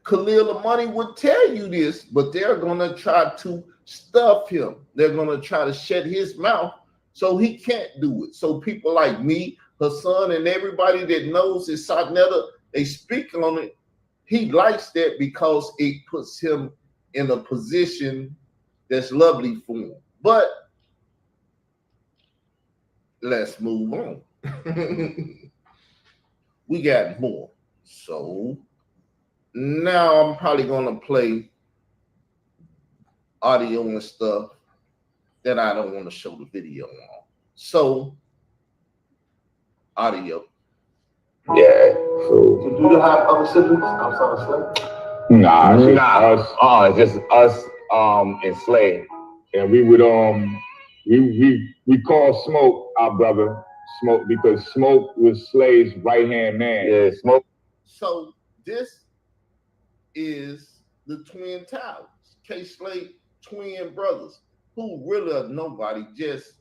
Khalil Amani would tell you this, but they're going to try to stuff him. They're going to try to shut his mouth so he can't do it. So people like me, Hassan, and everybody that knows his Satnetta, they speak on it. He likes that because it puts him in a position that's lovely for him. But let's move on. We got more. So now I'm probably going to play audio and stuff that I don't want to show the video on. So, audio. Yeah. So do you have other siblings outside of Slay? Nah. It's just us and Slay. And we would we call Smoke our brother Smoke because Smoke was Slay's right-hand man. Yeah, Smoke. So this is the Twin Towers, K. Slay twin brothers, who really are nobody, just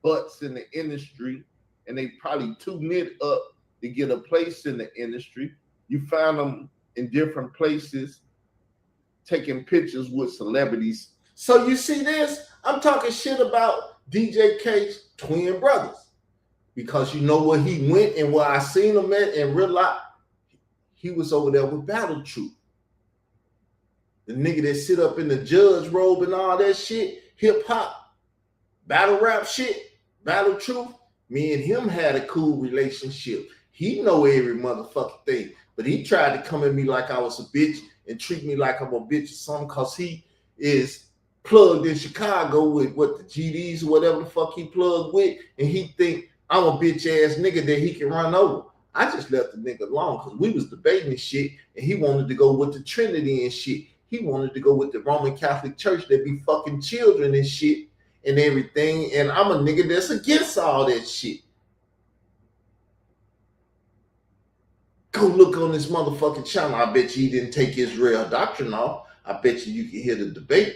butts in the industry, and they probably too knit up to get a place in the industry. You find them in different places taking pictures with celebrities. So you see this? I'm talking shit about DJ K's twin brothers because you know where he went and where I seen him at in real life. He was over there with Battle Truth. The nigga that sit up in the judge robe and all that shit, hip hop, battle rap shit, Battle Truth. Me and him had a cool relationship. He know every motherfucking thing, but he tried to come at me like I was a bitch and treat me like I'm a bitch or something because he is plugged in Chicago with what the GDs or whatever the fuck he plugged with, and he think I'm a bitch ass nigga that he can run over. I just left the nigga alone because we was debating this shit, and he wanted to go with the Trinity and shit. He wanted to go with the Roman Catholic Church that be fucking children and shit and everything. And I'm a nigga that's against all that shit. Go look on this motherfucking channel. I bet you he didn't take Israel doctrine off. I bet you can hear the debate.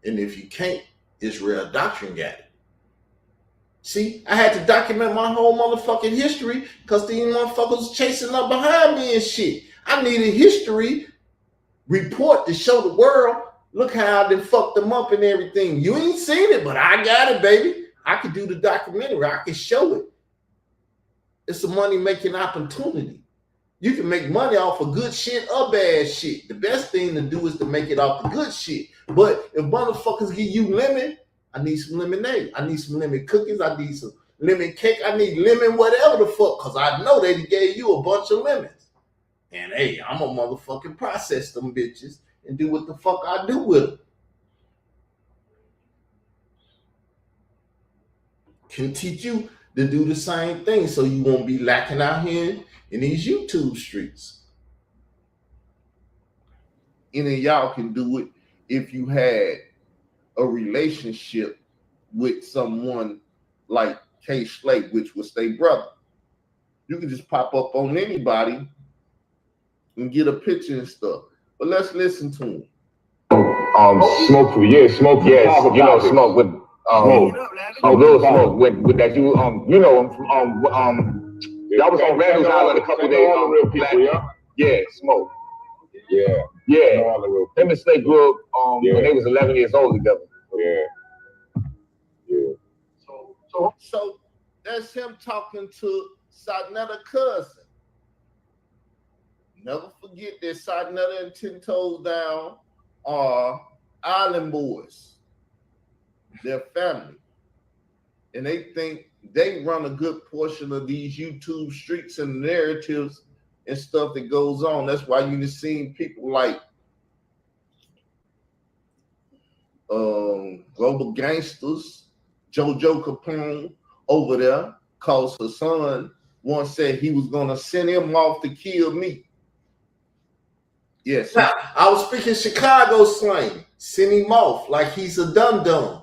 And if you can't, Israel doctrine got it. See, I had to document my whole motherfucking history because these motherfuckers chasing up behind me and shit. I needed history report to show the world, look how I done fucked them up and everything. You ain't seen it, but I got it, baby. I could do the documentary. I can show it. It's a money-making opportunity. You can make money off of good shit or bad shit. The best thing to do is to make it off the good shit. But if motherfuckers give you lemon, I need some lemonade. I need some lemon cookies. I need some lemon cake. I need lemon whatever the fuck, because I know they gave you a bunch of lemons. And hey, I'm gonna motherfucking process them bitches and do what the fuck I do with them. Can teach you to do the same thing so you won't be lacking out here in these YouTube streets. Any of y'all can do it if you had a relationship with someone like K. Slate, which was their brother. You can just pop up on anybody and get a picture and stuff. But let's listen to him. Smoke, yes, Smoke, yes, you know, Smoke with Little Smoke with that you know him from y'all was on Randall's Island a couple days. Yeah, Smoke. Yeah. Him and Slate grew up when they was 11 years old together. Yeah. So that's him talking to Sarnetta cousin. Never forget that Sarnetta and 10 Toes Down are island boys. Their family. And they think they run a good portion of these YouTube streets and narratives and stuff that goes on. That's why you've seen people like Global Gangsters, JoJo Capone over there, cause her son once said he was gonna send him off to kill me. Yes, I was speaking Chicago slang. Send him off like he's a dum-dum.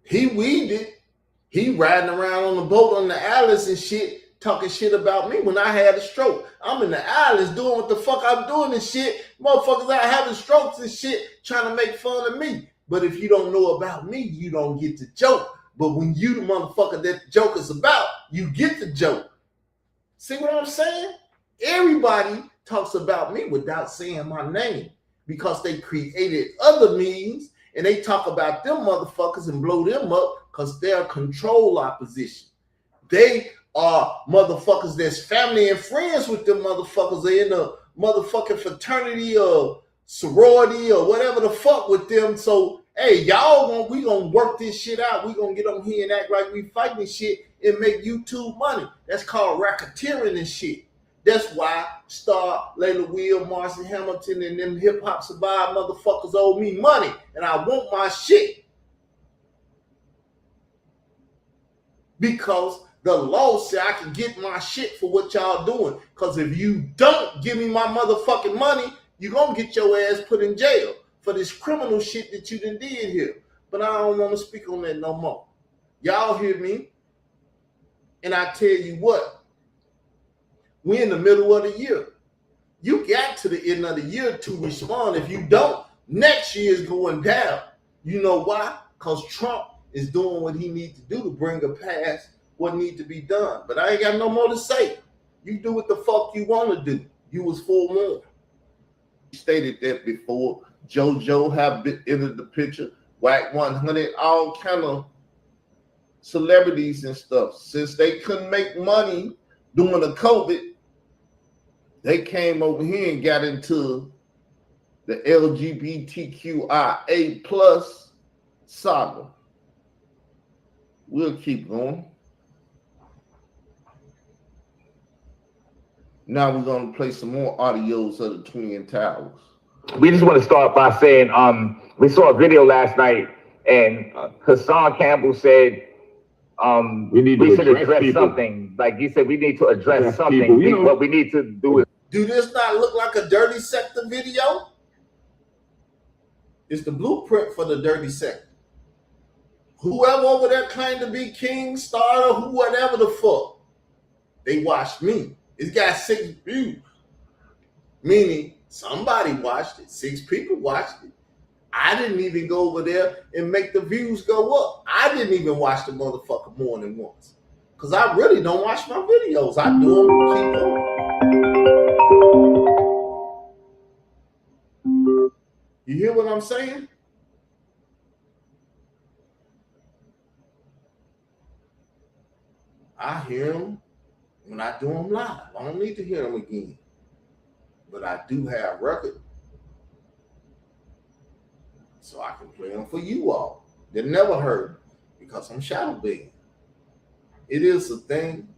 He weaved it. He riding around on the boat on the islands and shit, talking shit about me when I had a stroke. I'm in the islands doing what the fuck I'm doing and shit. Motherfuckers out having strokes and shit, trying to make fun of me. But if you don't know about me, you don't get the joke. But when you the motherfucker that the joke is about, you get the joke. See what I'm saying? Everybody talks about me without saying my name because they created other means and they talk about them motherfuckers and blow them up because they're control opposition. They are motherfuckers that's family and friends with them motherfuckers. They're in a motherfucking fraternity or sorority or whatever the fuck with them. So, hey, we gonna work this shit out. We gonna get on here and act like we fighting shit and make YouTube money. That's called racketeering and shit. That's why Star, Layla Will, Marcy Hamilton, and them hip-hop survive motherfuckers owe me money, and I want my shit. Because the law said I can get my shit for what y'all doing. Because if you don't give me my motherfucking money, you're going to get your ass put in jail for this criminal shit that you done did here. But I don't want to speak on that no more. Y'all hear me? And I tell you what. We're in the middle of the year. You got to the end of the year to respond. If you don't, next year is going down. You know why? Because Trump is doing what he needs to do to bring a past what needs to be done. But I ain't got no more to say. You do what the fuck you want to do. You was forewarned. Stated that before. JoJo have entered the picture. Whack 100, all kind of celebrities and stuff. Since they couldn't make money during the COVID, they came over here and got into the LGBTQIA plus saga. We'll keep going. Now we're going to play some more audios of the Twin Towers. We just want to start by saying we saw a video last night and Hassan Campbell said we should address something. Like he said, we need to address something. What we need to do is. Do this not look like a Dirty Sector video? It's the blueprint for the Dirty Sector. Whoever over there claimed to be King, Star, or whatever the fuck, they watched me. It's got 6 views. Meaning somebody watched it. 6 people watched it. I didn't even go over there and make the views go up. I didn't even watch the motherfucker more than once. Because I really don't watch my videos. I do them and keep going. You hear what I'm saying? I hear them when I do them live. I don't need to hear them again. But I do have record. So I can play them for you all. They never heard because I'm shadow banned. It is a thing.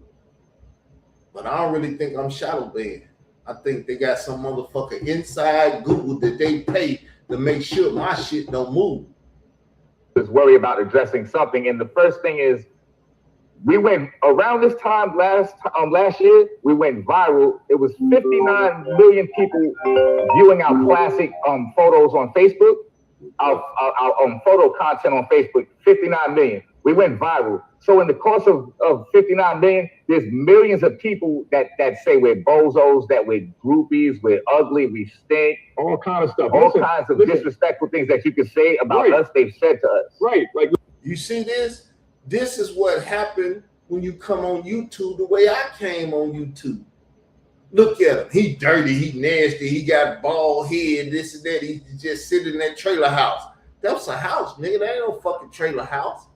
But I don't really think I'm shadow banned. I think they got some motherfucker inside Google that they pay to make sure my shit don't move. Just worry about addressing something. And the first thing is We went around this time last year. We went viral. It was 59 million people viewing our classic photos on Facebook, our photo content on Facebook. 59 million. We went viral. So in the course of 59 million, there's millions of people that say we're bozos, that we're groupies, we're ugly, we stink, all kind of stuff, all kinds of disrespectful things that you can say about us. They've said to us. Right. Like, you see this? This is what happened when you come on YouTube the way I came on YouTube. Look at him. He dirty, he nasty, he got bald head, this and that. He just sitting in that trailer house. That was a house, nigga. That ain't no fucking trailer house.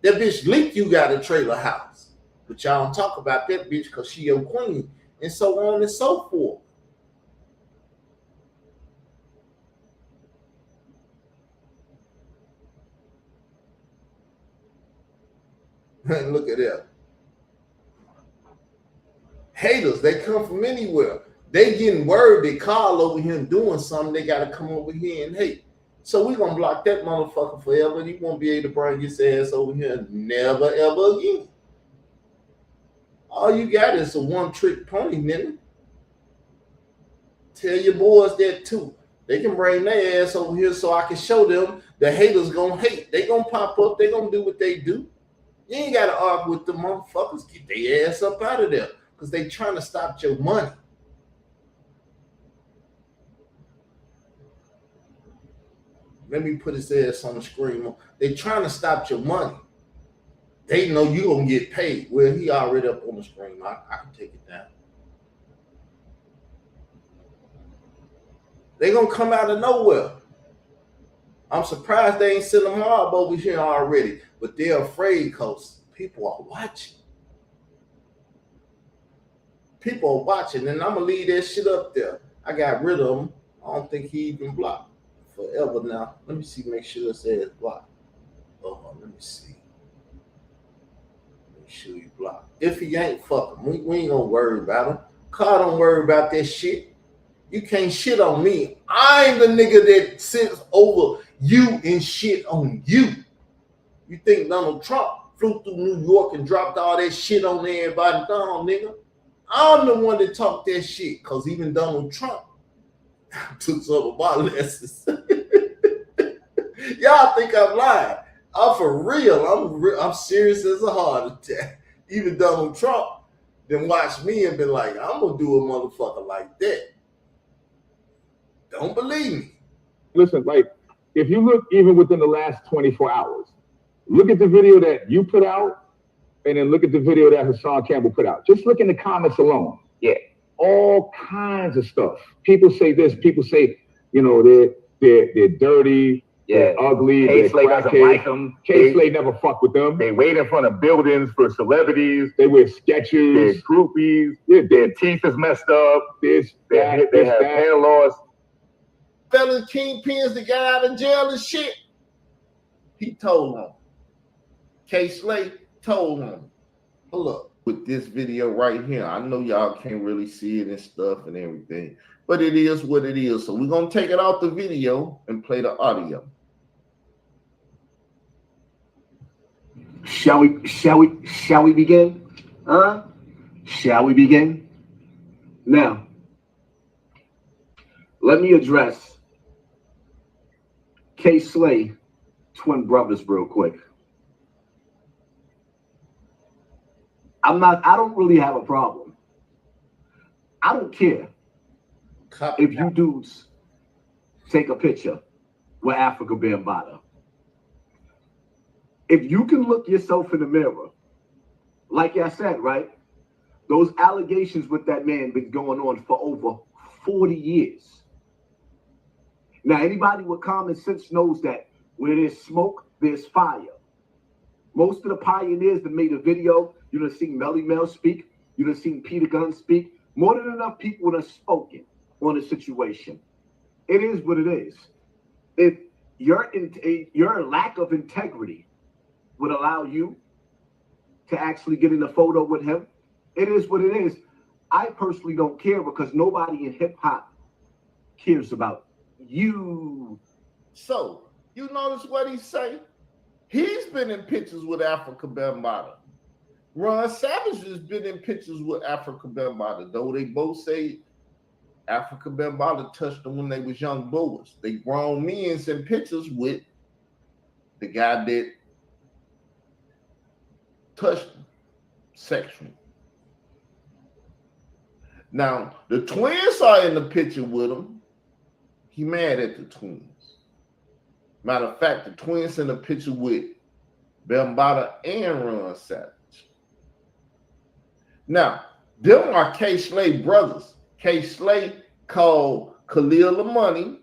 That bitch leaked you got a trailer house. But y'all don't talk about that bitch because she your queen. And so on and so forth. Look at that. Haters, they come from anywhere. They getting word that Carl over here doing something, they got to come over here and hate. So we gonna block that motherfucker forever. He won't be able to bring his ass over here never, ever again. All you got is a one-trick pony, nigga. Tell your boys that too. They can bring their ass over here so I can show them the haters gonna hate. They gonna pop up. They gonna do what they do. You ain't got to argue with the motherfuckers. Get their ass up out of there because they trying to stop your money. Let me put his ass on the screen. They trying to stop your money. They know you gonna get paid. Well, he already up on the screen. I can take it down. They gonna come out of nowhere. I'm surprised they ain't sent a mob over here already, but they're afraid because people are watching. People are watching, and I'm gonna leave that shit up there. I got rid of him. I don't think he even blocked forever now. Let me see, make sure it says blocked. Oh, let me see. Make sure you block. If he ain't, fuck him. We ain't gonna worry about him. Carl don't worry about that shit. You can't shit on me. I'm the nigga that sits over you and shit on you. You think Donald Trump flew through New York and dropped all that shit on everybody? No, nigga. I'm the one that talked that shit because even Donald Trump took some of my lessons. Y'all think I'm lying. I'm for real. I'm serious as a heart attack. Even Donald Trump then watched me and been like, I'm going to do a motherfucker like that. Don't believe me. Listen, like, if you look even within the last 24 hours, look at the video that you put out and then look at the video that Hassan Campbell put out. Just look in the comments alone. Yeah. All kinds of stuff. People say this, people say, you know, they're dirty, they're ugly, they're K-Slade doesn't like them. K-Slade never fuck with them. They wait in front of buildings for celebrities. They wear Skechers. They're groupies. Yeah, their teeth is messed up. They have hair loss. Felon kingpins that got out of jail and shit. He told him. K-Slade told him. Hold up. With this video right here, I know y'all can't really see it and stuff and everything, but it is what it is. So we're gonna take it off the video and play the audio. Shall we begin? Shall we begin? Now, let me address K-Slade twin brothers real quick. I don't really have a problem. I don't care if you dudes take a picture with Africa Bambaataa. If you can look yourself in the mirror, like I said, right? Those allegations with that man been going on for over 40 years. Now, anybody with common sense knows that where there's smoke, there's fire. Most of the pioneers that made a video, you done seen Melly Mel speak, you done seen Peter Gunn speak. More than enough people have spoken on the situation. It is what it is. If your lack of integrity would allow you to actually get in a photo with him, it is what it is. I personally don't care because nobody in hip hop cares about you. So, you notice what he say? He's been in pictures with Africa Bambaataa. Ron Savage has been in pictures with Africa Bambaataa, though they both say Africa Bambaataa touched them when they was young boys. They grown men in pictures with the guy that touched them sexually. Now, the twins are in the picture with him. He mad at the twins. Matter of fact, the twins in the picture with Bambaataa and Ron Savage. Now, them are K. Slay brothers. K. Slay called Khalil the money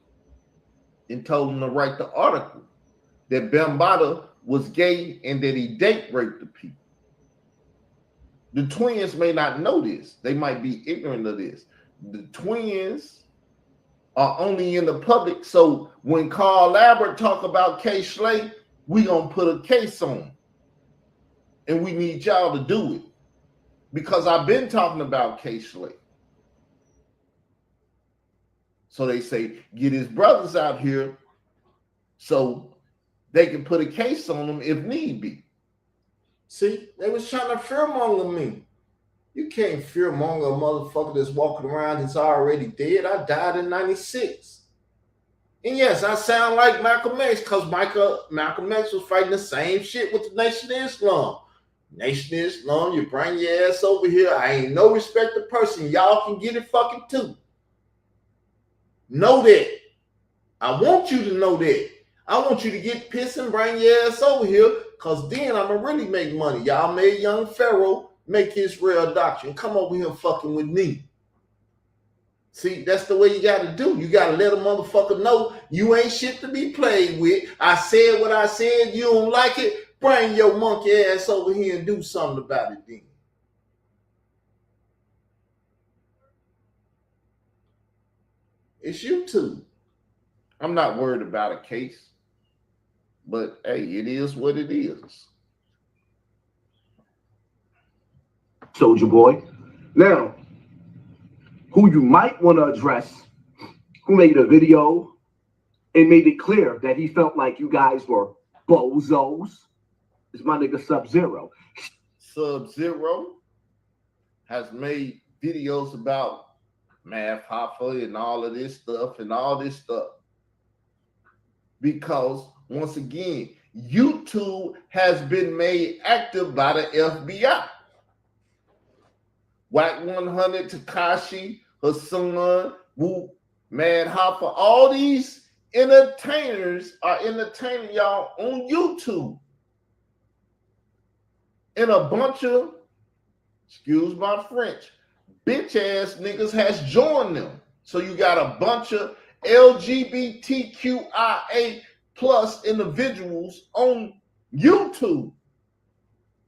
and told him to write the article that Bambaataa was gay and that he date raped the people. The twins may not know this. They might be ignorant of this. The twins are only in the public. So when Carl Lambert talk about K. Slay, we gonna put a case on him. And we need y'all to do it. Because I've been talking about K. Slay. So they say, get his brothers out here so they can put a case on him if need be. See, they was trying to fearmonger me. You can't fearmonger a motherfucker that's walking around that's already dead. I died in 96. And yes, I sound like Malcolm X because Malcolm X was fighting the same shit with the Nation of Islam. Nation of Islam, you bring your ass over here. I ain't no respected person. Y'all can get it fucking too. Know that. I want you to know that. I want you to get pissed and bring your ass over here because then I'm going to really make money. Y'all made young Pharaoh make his real doctrine. Come over here fucking with me. See, that's the way you got to do. You got to let a motherfucker know you ain't shit to be played with. I said what I said. You don't like it. Bring your monkey ass over here and do something about it then. It's YouTube. I'm not worried about a case. But hey, it is what it is. Soldier Boy. Now, who you might want to address, who made a video and made it clear that he felt like you guys were bozos, is my nigga Sub-Zero. Sub-Zero has made videos about Math Hoffa and all of this stuff because once again, YouTube has been made active by the FBI. Wack 100, Tekashi, Hassan, Whoop, Mad Hoffa, all these entertainers are entertaining y'all on YouTube. And a bunch of, excuse my French, bitch ass niggas has joined them. So you got a bunch of LGBTQIA plus individuals on YouTube.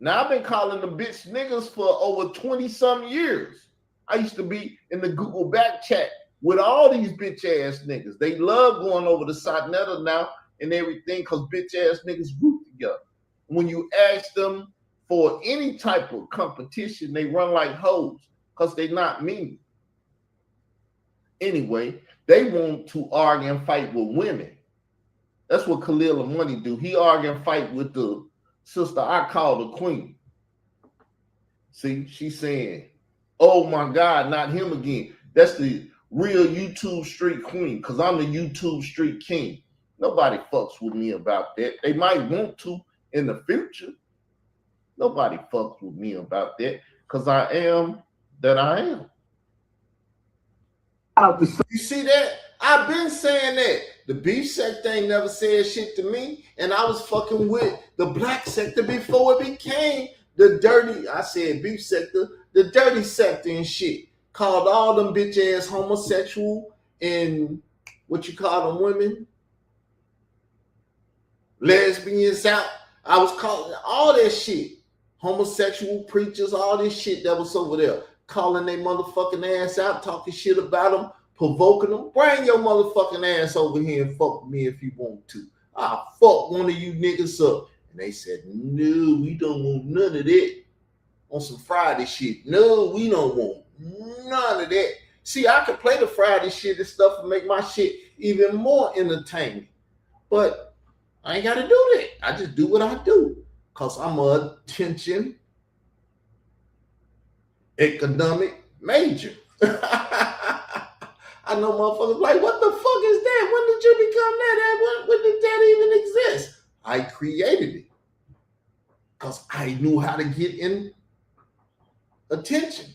Now I've been calling the bitch niggas for over 20-some years. I used to be in the Google back chat with all these bitch ass niggas. They love going over to Satnetta now and everything because bitch ass niggas group together. When you ask them for any type of competition, they run like hoes because they not mean. Anyway, they want to argue and fight with women. That's what Khalil the Money do. He argue and fight with the sister I call the queen. See, she's saying, oh my God, not him again. That's the real YouTube street queen because I'm the YouTube street king. Nobody fucks with me about that. They might want to in the future. Nobody fucks with me about that because I am that I am. You see that? I've been saying that. The beef sector ain't never said shit to me, and I was fucking with the black sector before it became the dirty, I said beef sector, the dirty sector and shit. Called all them bitch ass homosexual and what you call them women? Lesbians out. I was calling all that shit. Homosexual preachers, all this shit that was over there. Calling their motherfucking ass out, talking shit about them, provoking them. Bring your motherfucking ass over here and fuck with me if you want to. I'll fuck one of you niggas up. And they said, no, we don't want none of that. On some Friday shit. No, we don't want none of that. See, I can play the Friday shit and stuff and make my shit even more entertaining. But I ain't got to do that. I just do what I do. Because I'm a attention economic major. I know motherfuckers like, what the fuck is that? When did you become that? When did that even exist? I created it because I knew how to get in attention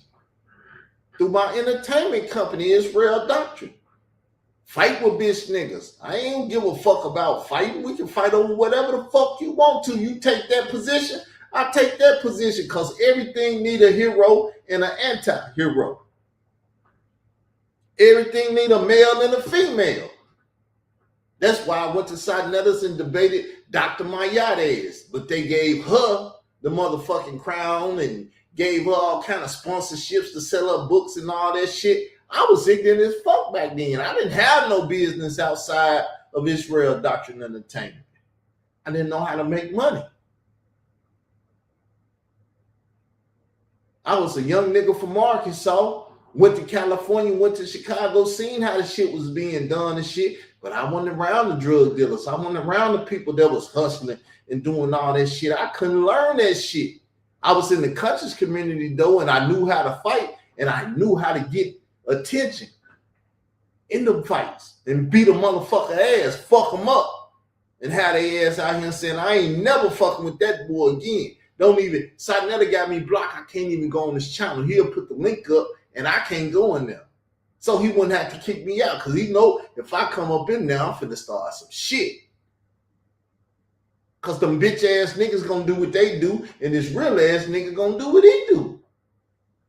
through my entertainment company, Israel Doctrine. Fight with bitch niggas. I ain't give a fuck about fighting. We can fight over whatever the fuck you want to. You take that position, I take that position, because everything need a hero and an anti-hero. Everything need a male and a female. That's why I went to Sarnetta's and debated Dr. Mayades, but they gave her the motherfucking crown and gave her all kind of sponsorships to sell her books and all that shit. I was ignorant as fuck back then. I didn't have no business outside of Israel Doctrine Entertainment. I didn't know how to make money. I was a young nigga from Arkansas, went to California, went to Chicago, seen how the shit was being done and shit, but I wasn't around the drug dealers. I wasn't around the people that was hustling and doing all that shit. I couldn't learn that shit. I was in the conscious community though, and I knew how to fight, and I knew how to get attention in the fights and beat a motherfucker ass, fuck them up, and have their ass out here saying, I ain't never fucking with that boy again. Don't even, Sarnetta got me blocked. I can't even go on this channel. He'll put the link up and I can't go in there. So he wouldn't have to kick me out because he know if I come up in there, I'm finna start some shit. Because them bitch ass niggas gonna do what they do and this real ass nigga gonna do what he do.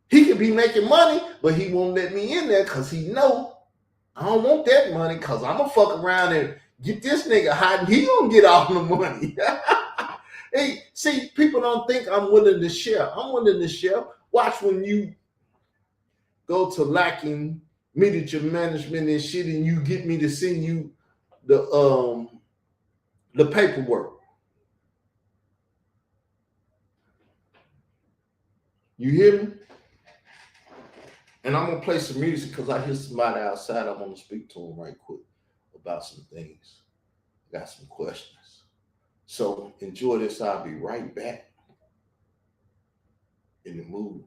He could be making money, but he won't let me in there because he know I don't want that money because I'm gonna fuck around and get this nigga hot and he gonna get all the money. Hey, see, people don't think I'm willing to share. I'm willing to share. Watch when you go to lacking media management and shit and you get me to send you the paperwork. You hear me? And I'm gonna play some music because I hear somebody outside. I want to speak to them right quick about some things. Got some questions. So enjoy this. I'll be right back in the mood.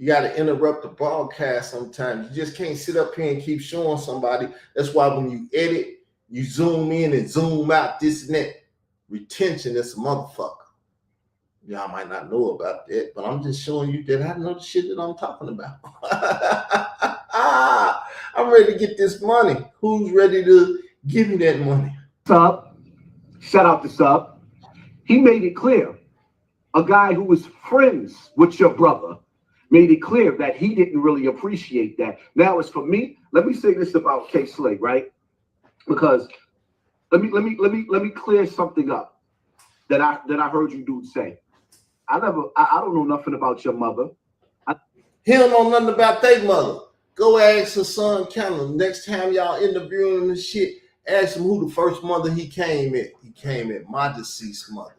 You got to interrupt the broadcast sometimes. You just can't sit up here and keep showing somebody. That's why when you edit, you zoom in and zoom out, this and that. Retention is a motherfucker. Y'all might not know about that, but I'm just showing you that I know the shit that I'm talking about. I'm ready to get this money. Who's ready to give me that money? Sub, shout out to Sub. He made it clear. A guy who was friends with your brother made it clear that he didn't really appreciate that. Now, as for me, let me say this about K Slade, right? Because let me clear something up that I heard you dude say. I don't know nothing about your mother. He don't know nothing about their mother. Go ask her son Callum. Next time y'all interviewing him and shit, ask him who the first mother he came at. He came at my deceased mother.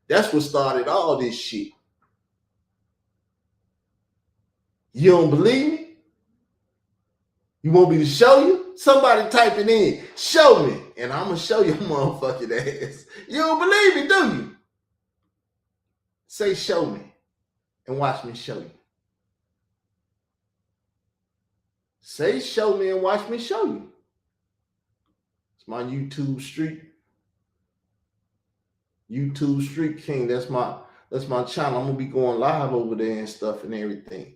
That's what started all this shit. You don't believe me? You want me to show you? Somebody type it in. Show me. And I'm going to show your motherfucking ass. You don't believe me, do you? Say show me. And watch me show you. Say show me and watch me show you. It's my YouTube street. YouTube Street King. That's my channel. I'm going to be going live over there and stuff and everything.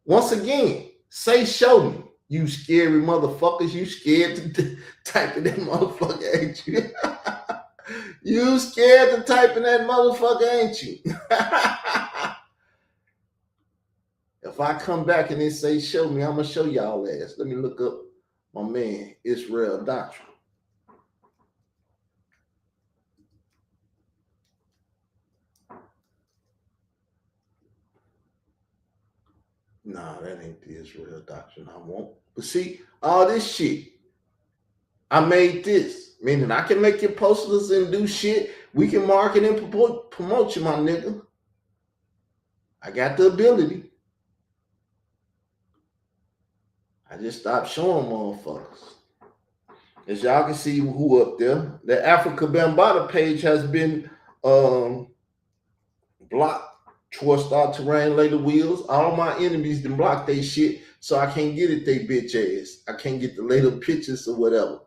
Once again, say show me. You scary motherfuckers. You scared to type in that motherfucker, ain't you? You scared to type in that motherfucker, ain't you? If I come back and they say, show me, I'm going to show y'all ass. Let me look up my man, Israel Doctrine. Nah, that ain't the Israel Doctrine I want. But see, all this shit, I made this. Meaning I can make your posters and do shit. We can market and promote you, my nigga. I got the ability. I just stopped showing motherfuckers. As y'all can see who up there, the Africa Bambaataa page has been blocked. Towards Star Terrain, Later Wheels. All my enemies done blocked they shit, so I can't get it, they bitch ass. I can't get the later pictures or whatever.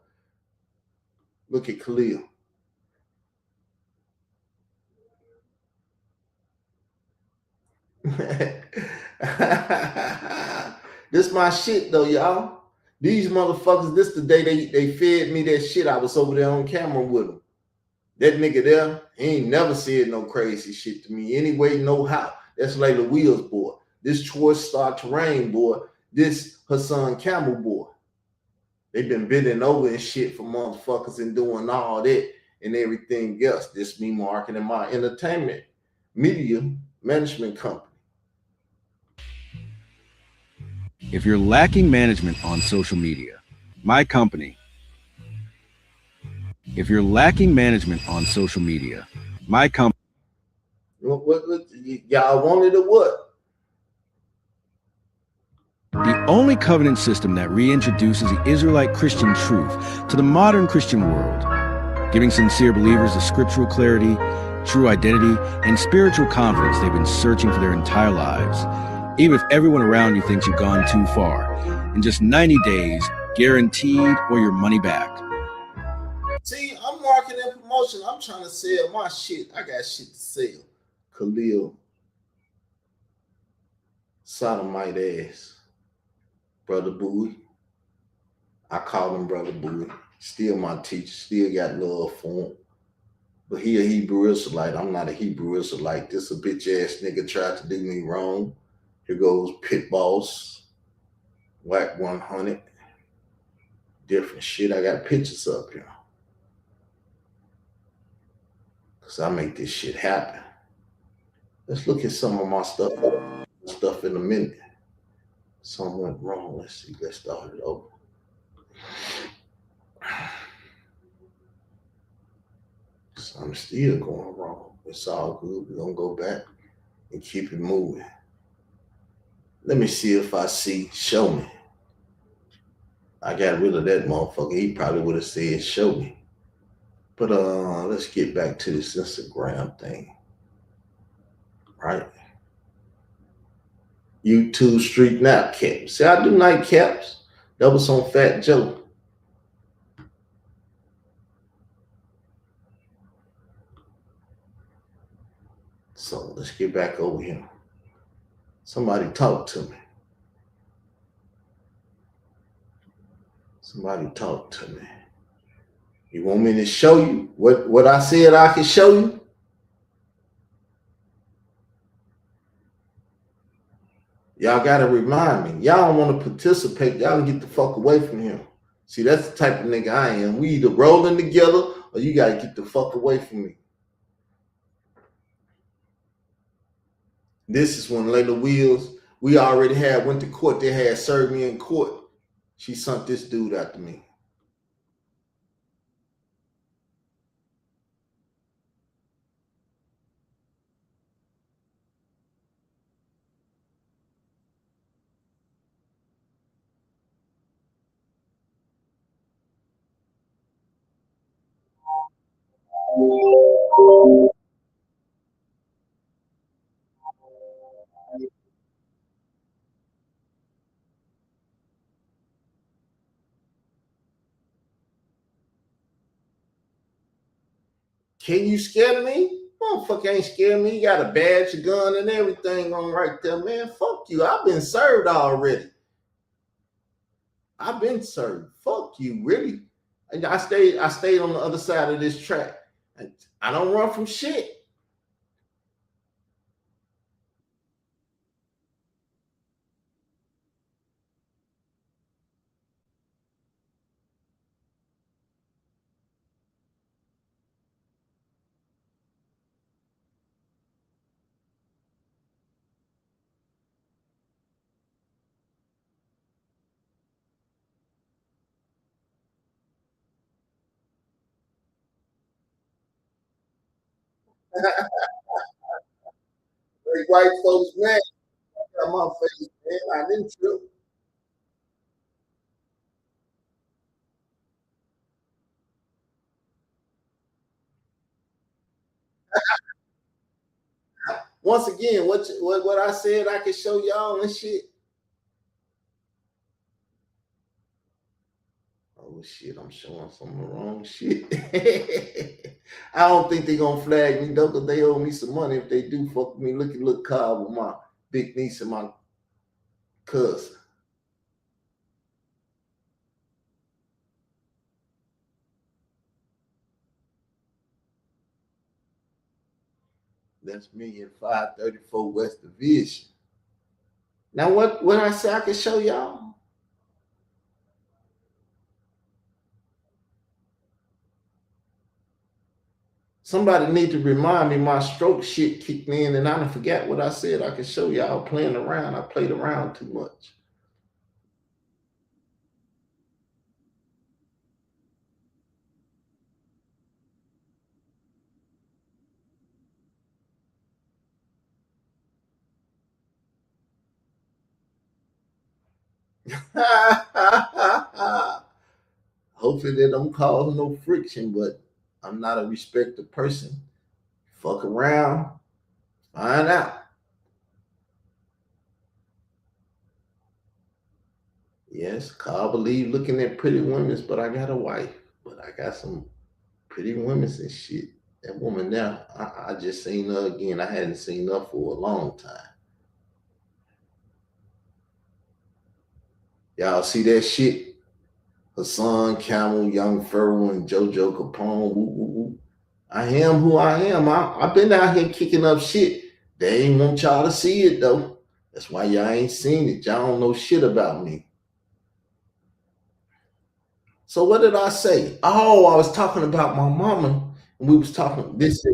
Look at Khalil. This my shit though, y'all. These motherfuckers, this the day they fed me that shit. I was over there on camera with them. That nigga there, he ain't never said no crazy shit to me anyway, no how. That's Layla Wheels boy. This Towards Star Terrain boy. This Hassan Campbell boy. They been bending over and shit for motherfuckers and doing all that and everything else. This me marketing my entertainment media management company. If you're lacking management on social media, my company. If you're lacking management on social media, my company. What y'all wanted or what? The only covenant system that reintroduces the Israelite Christian truth to the modern Christian world, giving sincere believers the scriptural clarity, true identity, and spiritual confidence they've been searching for their entire lives. Even if everyone around you thinks you've gone too far, in just 90 days, guaranteed or your money back. See, I'm marketing and promotion. I'm trying to sell my shit. I got shit to sell. Khalil, sodomite ass. Brother Bowie. I call him Brother Bowie. Still my teacher. Still got love for him. But he a Hebrew Israelite. I'm not a Hebrew Israelite. This a bitch ass nigga tried to do me wrong. Here goes Pit Boss. Whack 100. Different shit. I got pictures up here. Because I make this shit happen. Let's look at some of my stuff in a minute. Something went wrong. Let's see. Let's start it over. I'm still going wrong. It's all good. We're going to go back and keep it moving. Let me see if I see. Show me. I got rid of that motherfucker. He probably would have said, show me. But let's get back to this Instagram thing. Right? YouTube Street Nightcaps. See, I do nightcaps. That was on Fat Joe. So let's get back over here. Somebody talk to me. Somebody talk to me. You want me to show you what I said I can show you? Y'all got to remind me. Y'all don't want to participate. Y'all can get the fuck away from him. See, that's the type of nigga I am. We either rolling together or you got to get the fuck away from me. This is when Layla Wheels, we already went to court. They had served me in court. She sent this dude after me. Can you scare me? Motherfucker ain't scared me. You got a badge, a gun, and everything on right there, man. Fuck you. I've been served already. I've been served. Fuck you, really. And I stayed on the other side of this track. I don't run from shit. Like white folks, man, got my face, man. I didn't trip. Once again, what I said I could show y'all and shit. Oh shit, I'm showing some of the wrong shit. I don't think they're gonna flag me though, because they owe me some money. If they do, fuck me. Look car with my big niece and my cousin. That's me in 534 West Division. Now what I say I can show y'all? Somebody need to remind me my stroke shit kicked in and I done forgot what I said I could show y'all playing around. I played around too much. Hopefully they don't cause no friction, but I'm not a respected person. Fuck around, find out. Yes, Carl believe looking at pretty women, but I got a wife. But I got some pretty women and shit. That woman now, I just seen her again. I hadn't seen her for a long time. Y'all see that shit? Hassan Camel, Young Pharaoh, and JoJo Capone. Woo, woo, woo. I am who I am. I've been out here kicking up shit. They ain't want y'all to see it though. That's why y'all ain't seen it. Y'all don't know shit about me. So what did I say? Oh, I was talking about my mama, and we was talking this.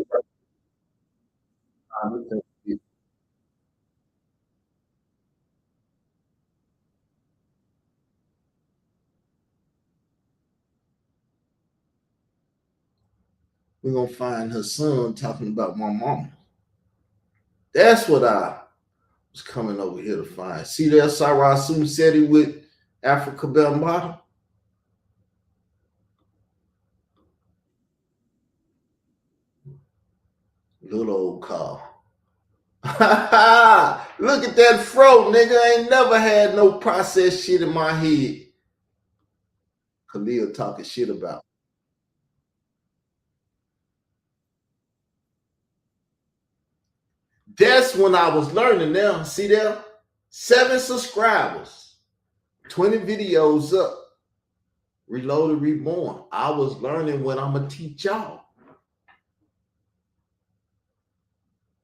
We're gonna find her son talking about my mama. That's what I was coming over here to find. See there, Sarasu said it with Africa Bambata. Little old car. Look at that fro, nigga. I ain't never had no processed shit in my head. Khalil talking shit about. That's when I was learning now. See there? 7 subscribers, 20 videos up. Reloaded, Reborn. I was learning what I'm gonna teach y'all.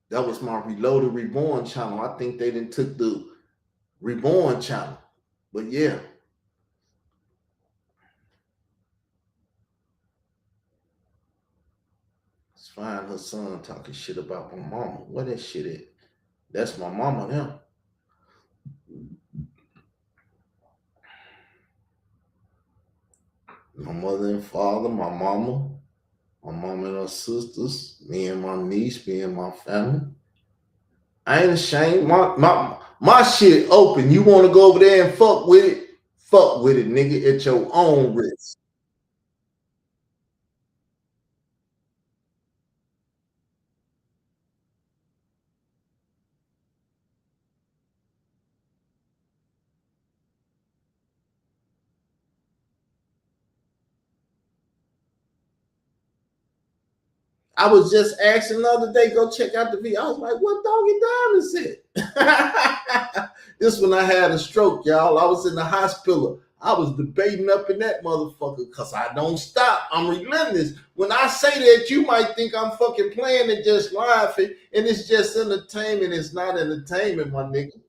That was my Reloaded, Reborn channel. I think they didn't took the Reborn channel. But yeah. Let's find her son talking shit about my mama. What that shit is? That's my mama now. My mother and father, my mama and her sisters, me and my niece, me and my family. I ain't ashamed. My shit open. You want to go over there and fuck with it? Fuck with it, nigga, at your own risk. I was just asking the other day, go check out the video. I was like, what Doggy Diamond said? This when I had a stroke, y'all. I was in the hospital. I was debating up in that motherfucker because I don't stop. I'm relentless. When I say that, you might think I'm fucking playing and just laughing, and it's just entertainment. It's not entertainment, my nigga.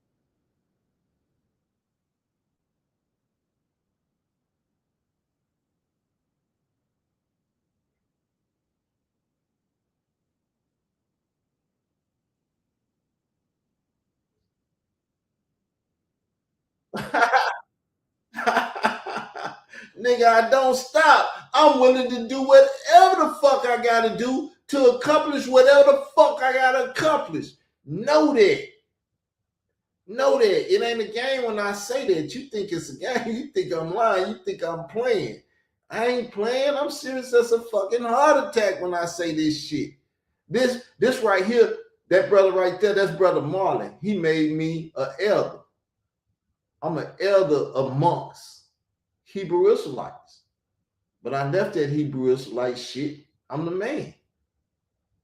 Nigga, I don't stop. I'm willing to do whatever the fuck I gotta do to accomplish whatever the fuck I gotta accomplish. Know that. Know that. It ain't a game when I say that. You think it's a game. You think I'm lying. You think I'm playing. I ain't playing. I'm serious as a fucking heart attack when I say this shit. This right here, that brother right there, that's brother Marlon. He made me an elder. I'm an elder amongst Hebrew Israelites. But I left that Hebrew Israelite shit. I'm the man.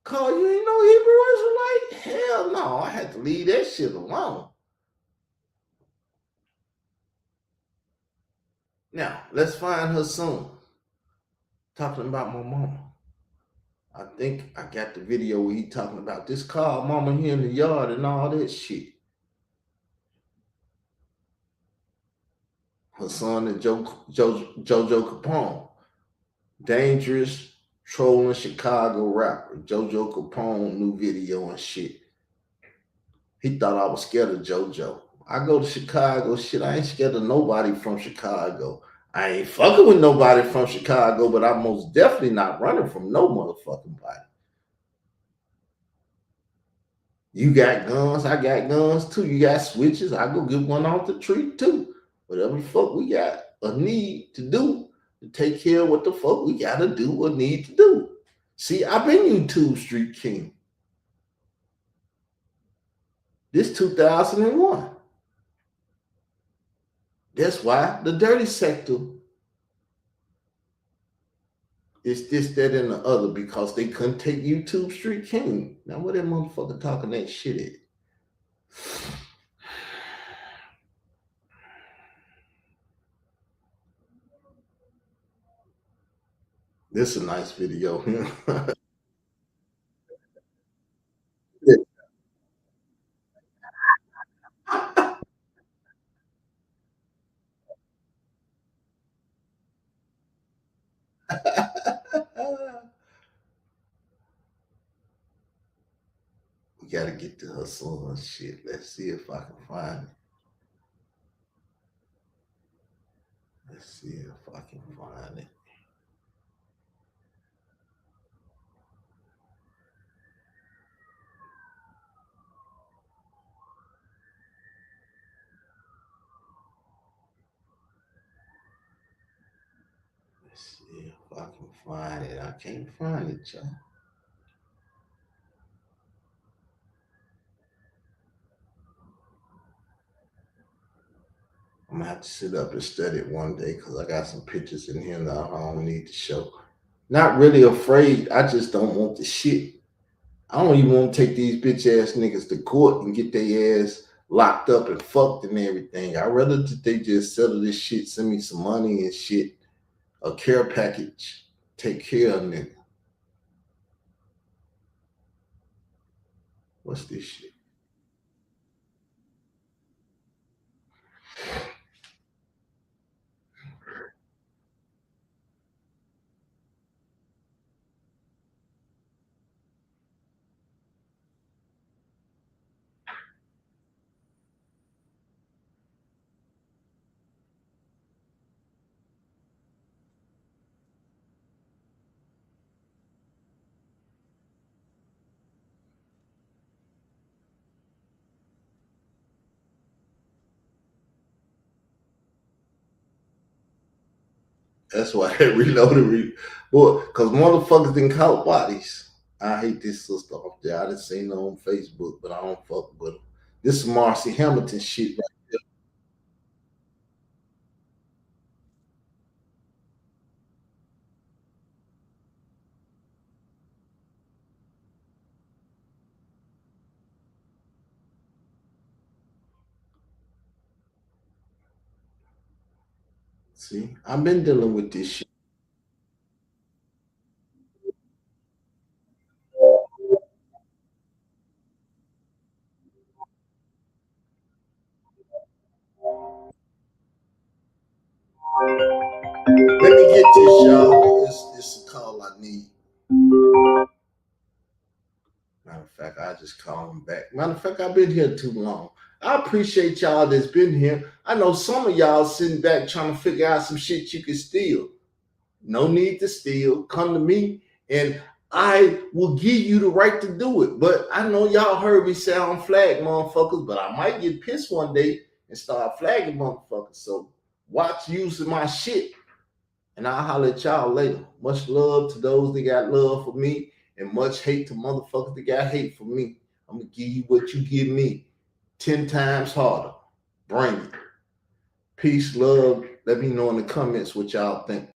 Carl, you ain't no Hebrew Israelite? Hell no. I had to leave that shit alone. Now, let's find her son talking about my mama. I think I got the video where he talking about this car, mama here in the yard and all that shit. Her son is Jojo Capone. Dangerous, trolling Chicago rapper. Jojo Capone new video and shit. He thought I was scared of JoJo. I go to Chicago, shit, I ain't scared of nobody from Chicago. I ain't fucking with nobody from Chicago, but I'm most definitely not running from no motherfucking body. You got guns, I got guns too. You got switches, I go get one off the tree too. Whatever the fuck we got a need to do to take care of what the fuck we gotta do or need to do. See, I've been YouTube Street King. This 2001. That's why the dirty sector is this, that, and the other, because they couldn't take YouTube Street King. Now, what that motherfucker talking that shit at? This is a nice video. We gotta get to her son shit. Let's see if I can find it. Let's see if I can find it. Let's see if I can find it. I can't find it, y'all. I'm gonna have to sit up and study it one day because I got some pictures in here that I don't need to show. Not really afraid. I just don't want the shit. I don't even want to take these bitch ass niggas to court and get their ass locked up and fucked and everything. I'd rather that they just settle this shit, send me some money and shit, a care package, take care of nigga. What's this shit? That's why I reloaded. Boy, because motherfuckers didn't caught bodies. I hate this sister off there. I done seen her on Facebook, but I don't fuck with her. This is Marcy Hamilton shit right here. See, I've been dealing with this shit. Let me get this, y'all. It's a call I need. Matter of fact, I just call him back. Matter of fact, I've been here too long. I appreciate y'all that's been here. I know some of y'all sitting back trying to figure out some shit you can steal. No need to steal. Come to me and I will give you the right to do it. But I know y'all heard me say I don't flag motherfuckers, but I might get pissed one day and start flagging motherfuckers. So watch using my shit. And I'll holler at y'all later. Much love to those that got love for me, and much hate to motherfuckers that got hate for me. I'm going to give you what you give me 10 times harder. Bring it. Peace, love. Let me know in the comments what y'all think.